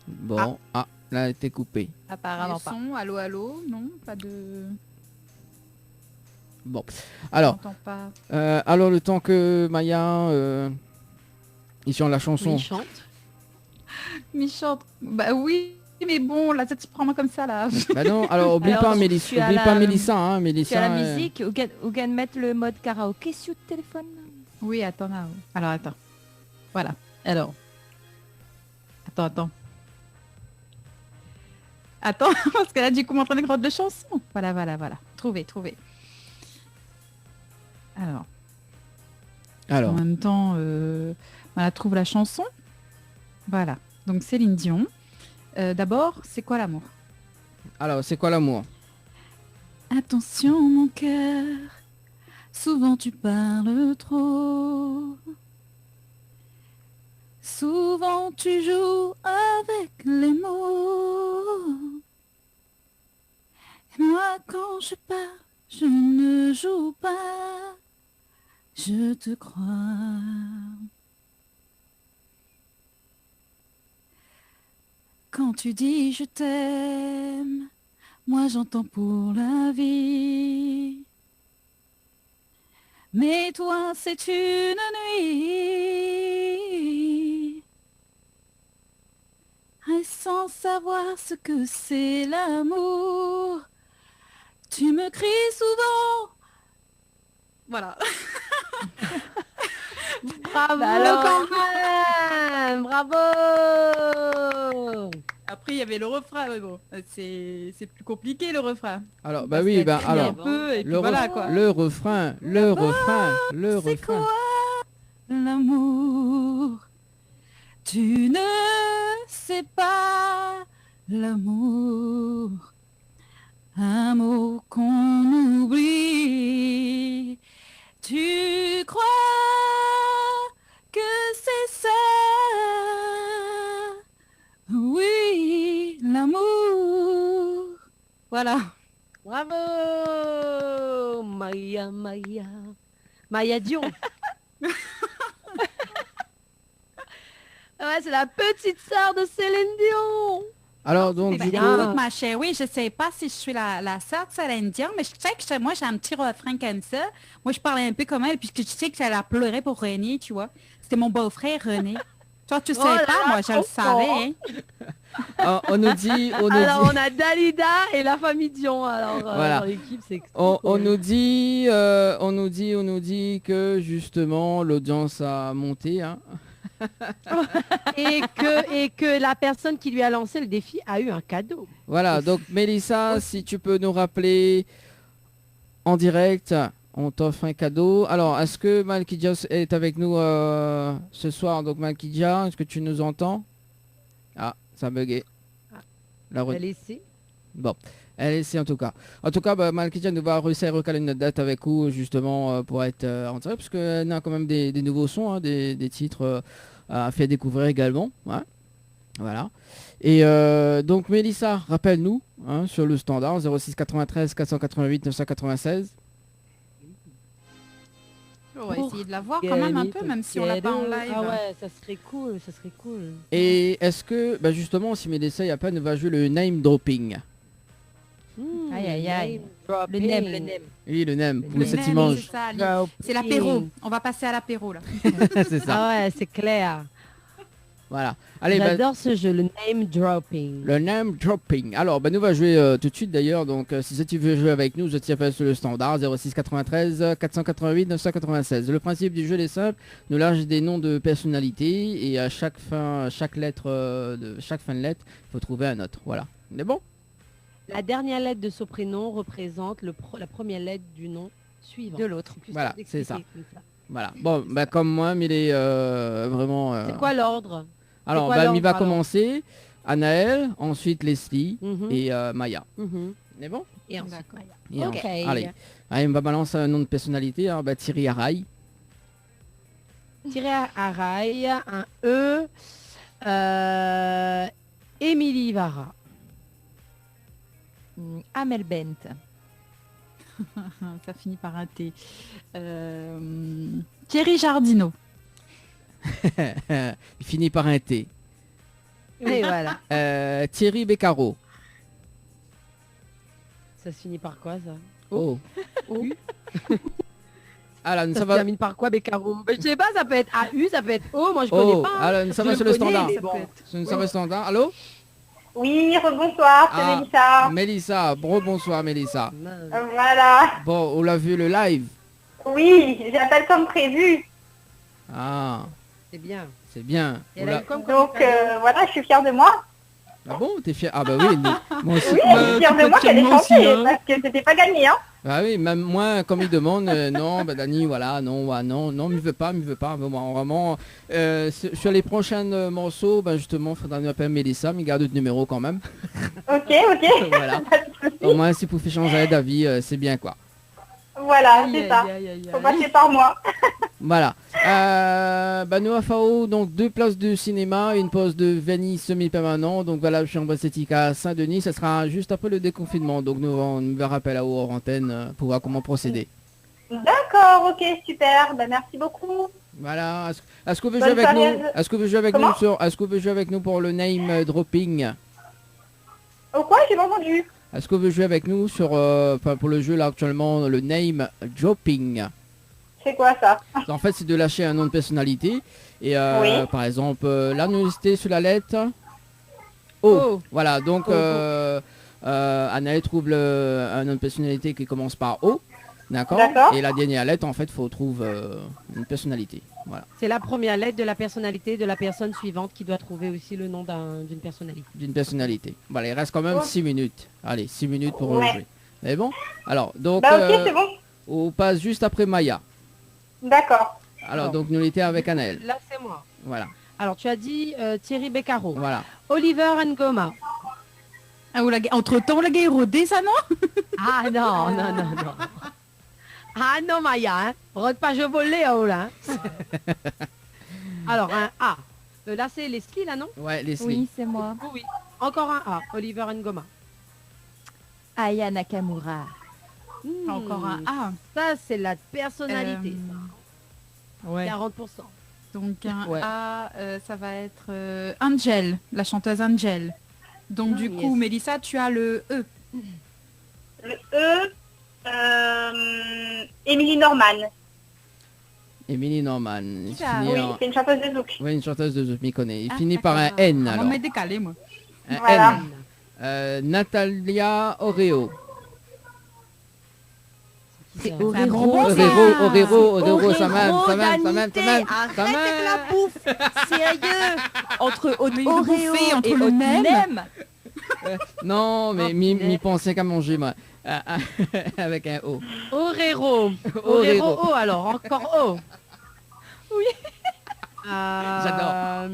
Bon, là elle a été coupée. Apparemment Le pas. son, allô, allô, non, pas de... Bon, alors. J'entends pas. Alors le temps que Maya ils sur la chanson. Il chante. Chante. Bah oui, mais bon, là, ça te prend comme ça, là. Bah non, alors oublie Alors, pas tu Mélissa, as oublie pas la- Mélissa, hein, Tu Mélissa. as la musique, ou gagne mettre le mode karaoké sur le téléphone. Oui, attends, là. Alors, attends. Voilà. Alors. Attends. Attends, parce qu'elle a du coup m'entraîner une de chanson. Voilà. Trouvé. Alors. En même temps, voilà, trouve la chanson. Voilà. Donc Céline Dion. D'abord, c'est quoi l'amour? Alors, c'est quoi l'amour? Attention mon cœur, souvent tu parles trop. Souvent tu joues avec les mots. Et moi quand je parle, je ne joue pas. Je te crois. Quand tu dis je t'aime, moi j'entends pour la vie. Mais toi c'est une nuit. Et sans savoir ce que c'est l'amour, tu me cries souvent. Voilà. Bravo quand même. Bravo. Après il y avait le refrain, mais bon, c'est plus compliqué le refrain. Alors, bah oui, bah alors. Un peu, et puis Le, voilà quoi. le refrain. C'est quoi l'amour? Tu ne sais pas l'amour. Un mot qu'on oublie. Tu crois que c'est ça? Oui, l'amour. Voilà. Bravo. Maya. Maya Dion. Ouais, c'est la petite sœur de Céline Dion. Alors, donc, du coup, Écoute, ma chérie, je sais pas si je suis la sœur de Céline Dion, mais je sais que moi, j'ai un petit refrain comme ça. Moi, je parlais un peu comme elle, puisque je sais que j'allais pleurer pour René, tu vois. C'était mon beau-frère, René. Toi, tu sais Oh là pas, là, moi, je le trop savais. Hein. on nous dit, Alors, on a Dalida et la famille Dion. Alors, Voilà. dans l'équipe, c'est on nous dit que justement l'audience a monté, hein. et que la personne qui lui a lancé le défi a eu un cadeau. Voilà, donc Mélissa, si tu peux nous rappeler en direct On t'offre un cadeau. Alors, est-ce que Malkidja est avec nous ce soir? Donc Malkidja, est-ce que tu nous entends? Ah, ça a bugué. La re- Elle essaie. Bon, elle essaie en tout cas. En tout cas, Malkidja nous va réussir à recaler notre date avec vous justement pour être en direct, parce qu'on a quand même des nouveaux sons, hein, des titres à faire découvrir également. Ouais. Voilà. Et donc Mélissa, rappelle-nous hein, sur le standard 06 93 488 996. On va essayer de la voir quand même un peu, même si on l'a pas en live. Ah ouais, ça serait cool, ça serait cool. Et est-ce que, justement, si Mélissa, il n'y a pas, ne va jouer le name dropping? Aïe, aïe, aïe. Le nem, le nem. Oui, le name, pour Le cet même, image. c'est ça, c'est l'apéro. On va passer à l'apéro là. C'est ça. Ah ouais, c'est clair. Voilà. Allez, J'adore ce jeu, le name dropping. le name dropping. Alors, nous va jouer tout de suite d'ailleurs. Donc, si tu veux jouer avec nous, je t'y appelle sur le standard 06 93 488 996. Le principe du jeu est simple. Nous lâche des noms de personnalités et à chaque lettre de chaque fin de lettre, il faut trouver un autre. Voilà. On est bon? La dernière lettre de ce prénom représente la première lettre du nom suivant. De l'autre. Plus Voilà, simple c'est ça. d'expliquer comme ça. Voilà. Bon, comme moi, mais il est vraiment. C'est quoi l'ordre? Alors, quoi il l'ordre, va alors commencer. Anaël, ensuite Leslie Mhm. et Maya. Mhm. On est bon? Et ensuite, D'accord. Maya. Et Ok. Allez, on va balancer un nom de personnalité. Hein, Thierry Araï. Tiré à rail, un E. Émilie Vara. Amel Bent. Ça finit par un T. Thierry Jardino. Il finit par un T. Et voilà. Thierry Beccaro. Ça se finit par quoi, ça? Oh. O. Alors, Ça ça se va. termine par quoi, Beccaro? Je sais pas, ça peut être AU, ça peut être O, moi je connais pas. Hein. Alors, ça Je va le sur le connais, standard. mais bon. Ça va le standard. Allô? Oui, rebonsoir, c'est Ah. Mélissa. Mélissa. Bonsoir, Mélissa. Voilà. Bon, on l'a vu le live. Oui, j'appelle comme prévu. Ah, C'est bien. c'est bien. Et On elle a l'a- eu comme Donc cadeau. voilà, je suis fière de moi. Ah bon, t'es fier? Ah bah oui, moi aussi. Oui, je suis fière de moi qu'elle ait chanté, parce que c'était pas gagné. Hein. Ah oui, même moi, comme il demande, non, Dani, voilà, non, non, il veut pas. Bon, vraiment, sur les prochains morceaux, justement, faudra nous appeler Mélissa, mais garde le numéro quand même. Ok. Voilà. Au moins, si vous faites changer d'avis, c'est bien quoi. Voilà, c'est ça. Faut passer par moi. Voilà. Nous FAO, donc 2 places de cinéma, une pause de Venise semi-permanent. Donc voilà, chambre esthétique à Saint-Denis. Ça sera juste après le déconfinement. Donc on nous rappelle à hors antenne pour voir comment procéder. D'accord, ok, super. Merci beaucoup. Voilà. Est-ce que vous Bonne jouez avec soirée nous? à- Est-ce que vous jouez avec Comment nous sur? Est-ce que vous jouez avec nous pour le name dropping? Au quoi? J'ai pas entendu. Est-ce que vous jouez avec nous sur pour le jeu là actuellement le name dropping? C'est quoi ça? En fait, c'est de lâcher un nom de personnalité. Et Oui. par exemple, là, nous c'était sur la lettre O. O. Voilà, donc Anaël trouve un nom de personnalité qui commence par O. D'accord. D'accord. Et la dernière lettre, en fait, faut trouver une personnalité. Voilà, C'est la première lettre de la personnalité de la personne suivante qui doit trouver aussi le nom d'une personnalité. d'une personnalité. Voilà, il reste quand même Oh. 6 minutes. Allez, 6 minutes pour Ouais. jouer. Mais bon, alors, donc, Ok, c'est bon. on passe juste après Maya. D'accord. Alors, Bon. donc, nous l'étions avec Anaël. Là, c'est moi. Voilà, Alors, tu as dit Thierry Beccaro. voilà. Oliver Ngoma. Ah, entre-temps, la guerre est rodée, ça non? Ah non, non. Ah non, Maya, hein. Rode pas, je volais, oh là. Hein. Alors, un A. Là, c'est Leslie, là, non? Ouais, Leslie. Oui, c'est moi. Oui. Encore un A. Oliver Ngoma. Aya Nakamura. Encore un A. Ça, c'est la personnalité. Ouais. 40%. Donc un Ouais. A, ça va être Angel, la chanteuse Angel. Donc du coup, yes. Mélissa, tu as le E. Le E, Émilie Norman. Émilie Norman. Il Ça, finit Oui, en- c'est une chanteuse de zouk. Oui, une chanteuse de zouk, m'y connaît. Il Ah, finit par un d'accord. N On alors. m'a décalé, moi. Un Voilà. N. Natalia Oreo. C'est un bonbon, ça. Oreo, ça même. Arrête avec la bouffe. Sérieux. Entre Mais une Oreo bouffée entre et le nem. nem. Non, mais m'y pensais qu'à manger, moi. Avec un O. Orero. Orero. Orero O alors, encore O. Oui. J'adore.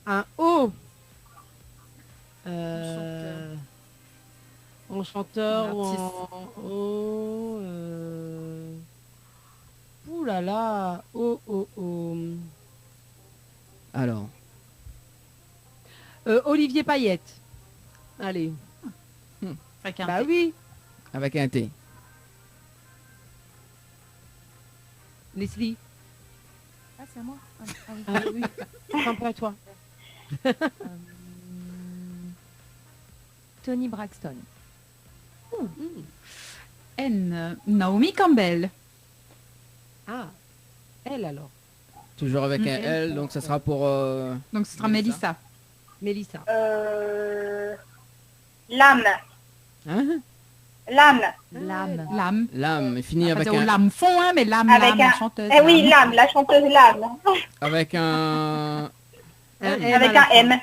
Un O. Enchanteur. Enchanteur ou Artiste. en O. Ouh là là. O, O, O. Alors, Olivier Payette. Allez. Avec un Bah T. oui. avec un T. Leslie. Ah, c'est à moi. Ah oui. C'est un peu à toi. Tony Braxton. N. Naomi Campbell. Ah. Elle alors. Toujours avec un L, donc ça sera pour... Donc ce sera Mélissa. Mélissa. Mélissa. Lame. Hein Lame. L'âme. Lame. Lame, fini Pas avec dire un... lame fond, hein, mais lame, Avec lame, un- chanteuse. Eh oui, lame. Lame, la chanteuse Lame. Avec un... M Avec à la un fin. M.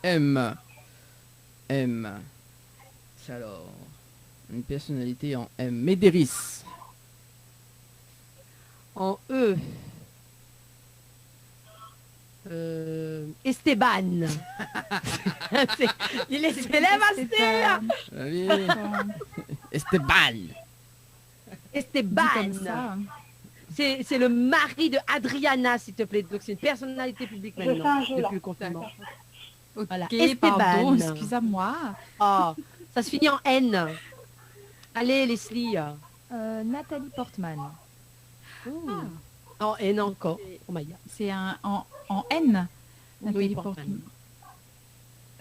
M. M. C'est alors... Une personnalité en M. Médéris. En E. Esteban. Il est célèbre, Astéa. Oui. Esteban. Esteban. Dit comme ça. C'est le mari de Adriana, s'il te plaît. Donc c'est une personnalité publique Je fais maintenant. un jeu, là. Depuis le confinement. Ok, Voilà, pardon, Esteban. excusez-moi. Oh, ça se finit en N. Allez, Leslie. Nathalie Portman. En N encore. Oh my God. C'est en N. Nathalie Portman. Portman.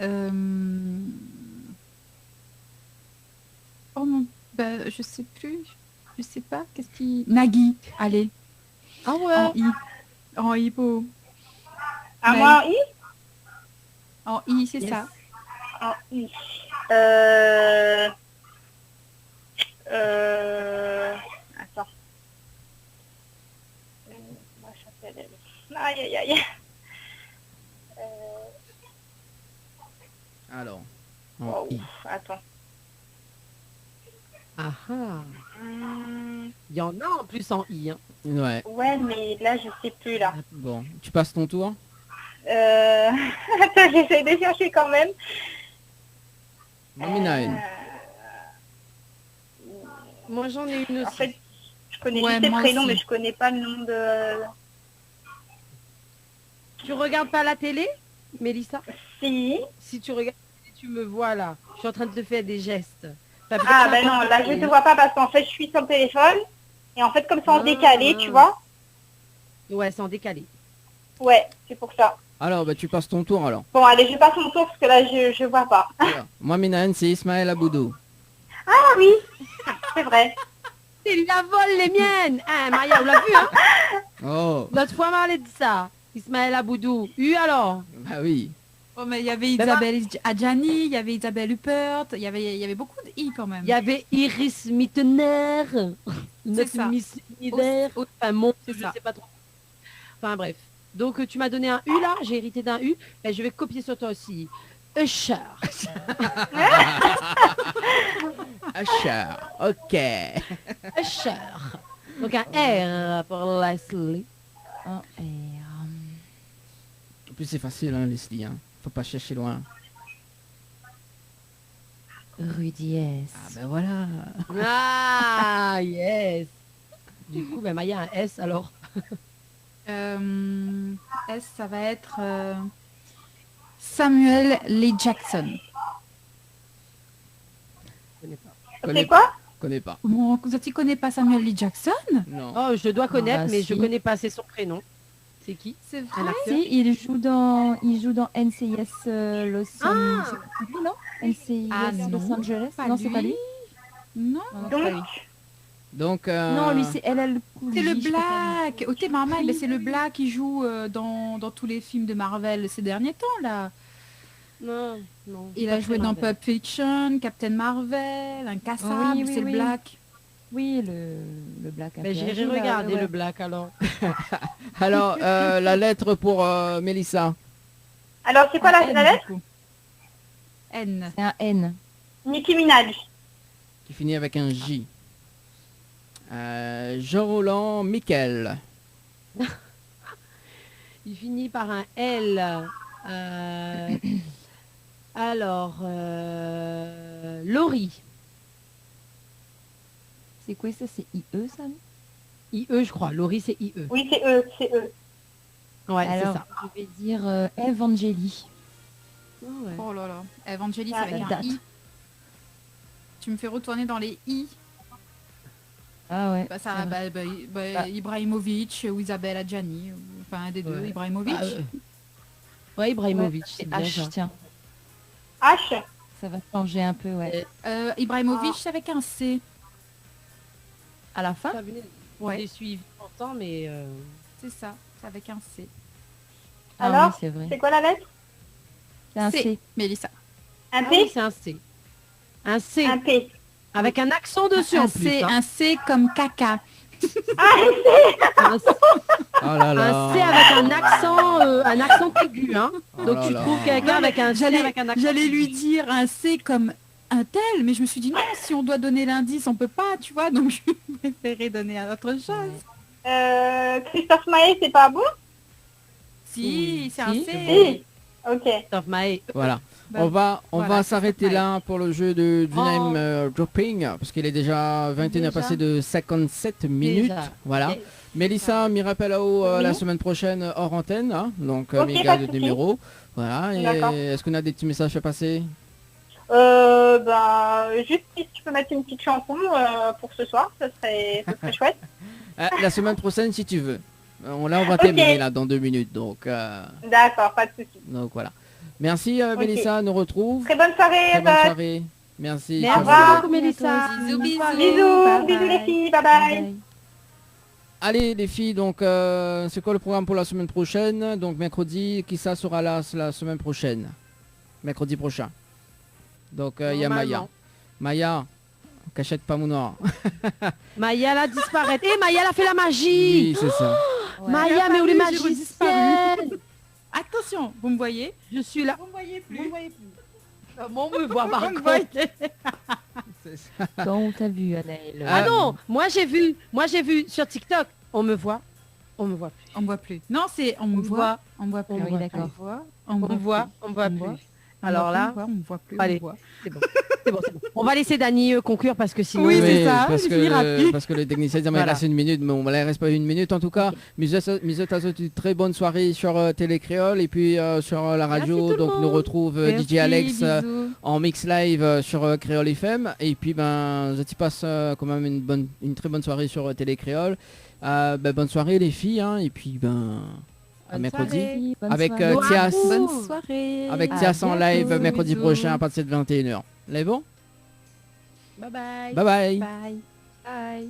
Euh... Oh mon... Bah, je sais plus. Je sais pas. Qu'est-ce qui... Nagui. Allez. Ah En ouais. I. En I pour... À Ouais. moi, I. En I, c'est Yes. ça. En I. Attends. Moi, je s'appelle... Aïe, aïe, aïe. Alors. En Oh, I. attends. Ah ah. Il y en a en plus en I. Hein. Ouais. Ouais, mais là, je sais plus, là. Bon. Tu passes ton tour. Attends, j'essaie de chercher quand même. Nomina une. Moi j'en ai une En aussi. fait, je connais Ouais, juste les moi prénoms, aussi. mais je connais pas le nom de... Tu regardes pas la télé, Mélissa? Si. Si tu regardes, tu me vois là. Je suis en train de te faire des gestes. Enfin, peut-être Ah, que ben ça non, va là, pas je te te vois pas parce qu'en fait, je suis sur le téléphone. Et en fait, comme c'est en Ah, décalé, tu mince. vois. Ouais, c'est en décalé. Ouais, c'est pour ça. Alors, bah, tu passes ton tour alors. Bon, allez, je passe mon tour parce que là, je vois pas. Alors, moi, Mina, c'est Ismaël Aboudou. Ah oui, c'est vrai. Il la vole les miennes. Ah, Maria, on l'a vu, hein? Oh, L'autre fois, Marley dit ça. Ismaël Aboudou. Alors? bah oui. Oh, mais il y avait Ben, Isabelle Adjani, il y avait Isabelle Huppert, il y avait beaucoup de I quand même. Il y avait Iris Mittener. Notre ça. Miss Univers. Au- Enfin, mon, C'est je ça. sais pas trop. Enfin, bref. Donc, tu m'as donné un U là. J'ai hérité d'un U. Et je vais copier sur toi aussi. Usher. Usher, ok. Usher. Donc, un R pour Leslie. Un R. En plus, c'est facile, hein, Leslie. Hein. Faut pas chercher loin. Rudy S. Ah, ben voilà. Ah, yes. Du coup, ben, Maya, un S alors. S, ça va être Samuel Lee Jackson. Je connais pas. Connais C'est quoi? Connais pas. Bon, tu connais pas Samuel Lee Jackson? Non. Oh, je dois connaître, bah, mais je si. connais pas assez son prénom. C'est qui? C'est Un vrai. acteur? Si, il joue dans NCIS Los Angeles. Non NCIS Ah, non. Los Angeles. Pas Non, c'est pas lui. Non, Non, c'est pas lui. Donc, Non, lui, c'est LL Cool c'est J, le je sais pas quoi. Black. Ok, Marvel, mais c'est le Black qui joue dans tous les films de Marvel ces derniers temps là. Non, non. Il a joué dans Pulp Fiction, Captain Marvel, Incassable, Oui, oui, c'est le oui. Black. Oui, le black. un Mais peu j'irai agile, regarder ouais. le black alors. Alors, la lettre pour Mélissa. Alors, c'est quoi la N, lettre? du coup. N. C'est un N. Nicki Minaj. Qui finit avec un J. Jean-Roland Miquel. Il finit par un L. Alors, Laurie. C'est quoi ça? C'est IE, ça? IE, je crois. Laurie, c'est IE. Oui, c'est eux, c'est eux. Ouais, c'est Alors, ça. je vais dire Evangélie. Ouais. Oh là là. Evangélie, Ah, c'est avec un date. I. Tu me fais retourner dans les I. Ah ouais. Bah, ça, c'est vrai. Ah. Ibrahimovic ou Isabelle Adjani. Enfin, un des deux. Ouais. Ibrahimovic. Ouais, Ibrahimovic, Ouais, c'est c'est bien H, ça. tiens. H. Ça va changer un peu, ouais. Ibrahimovic, c'est avec un C. À la fin? Ouais. J'ai suivi longtemps, mais... C'est ça. C'est avec un C. Ah Alors, oui, c'est vrai. c'est quoi la lettre? C'est un C. Mélissa. Un Ah P? oui, c'est un C. Un C. Un P. Avec un accent dessus Un en plus. C, hein. un C comme caca. Un C. Oh là là. Un C avec un accent aigu, hein. Oh Donc là tu là. trouves quelqu'un avec un C avec un accent J'allais lui aigu. dire un C comme un tel, mais je me suis dit non, si on doit donner l'indice, on peut pas, tu vois, donc je préférais donner à autre chose. Christophe Maé, c'est pas bon? Si, c'est un Si. C. Si. Ok. Christophe Maé. Voilà. Bah, On va voilà, s'arrêter c'est là pour le jeu du Oh. name dropping parce qu'il est déjà 21 Déjà. passé de 57 minutes. Déjà. Voilà. Yes. Mélissa, Mirapelao Oui. la semaine prochaine hors antenne. Hein, donc, Ok, méga pas de de souci. numéro. Voilà. Et D'accord. est-ce qu'on a des petits messages à passer? Juste si tu peux mettre une petite chanson pour ce soir, ça serait chouette. La semaine prochaine, si tu veux. On va terminer là dans 2 minutes. Donc D'accord, pas de souci. voilà. Merci Mélissa, nous retrouve. Très bonne soirée Très à bonne tous. soirée. Merci. Merci Ciao. beaucoup, Mélissa. Bisous, bisous. Bisous, bisous les filles, bye bye. Allez les filles, donc c'est quoi le programme pour la semaine prochaine? Donc mercredi, qui ça sera là la semaine prochaine? Mercredi prochain. Donc il y a Maya. Normalement. Maya, cachette pas mon noir. Maya la disparaît. Eh, Maya elle a fait la magie. Oui, c'est ça. Ouais. Maya, mais où les J'ai magiciennes? redisparu. Attention, vous me voyez? Je suis là. Vous me voyez plus. Comment on me voit par Vous me contre? voyez. C'est ça. Quand on t'a vu, Anaël. Ah non, moi j'ai vu sur TikTok. On me voit plus. On me voit plus. Non, c'est on me voit. On me voit plus. On me Oui, voit d'accord. plus. On On me voit On me plus. voit. Alors là, on me voit plus. allez. On me voit. c'est bon. C'est bon. On va laisser Dany conclure parce que sinon... Oui, c'est ça, parce il que, finira plus. parce que le technicien dit, mais il Voilà. reste 1 minute, mais bon, là, il reste pas 1 minute en tout cas. Mais je te souhaite une très bonne soirée sur Télé Créole et puis sur la Merci radio. tout le Donc nous monde. retrouve DJ Merci, Alex bisous. en mix live sur Créole FM. Et puis ben, je te passe quand même une très bonne soirée sur Télé Créole. Bonne soirée les filles, hein, et puis ben à Bonne mercredi. soirée. Bonne Avec soirée. Thias. Bonne soirée. Avec À Thias en live bientôt. mercredi Bisous. prochain à partir de 21h. Là, bon? Bye bye. Bye bye. Bye. Bye.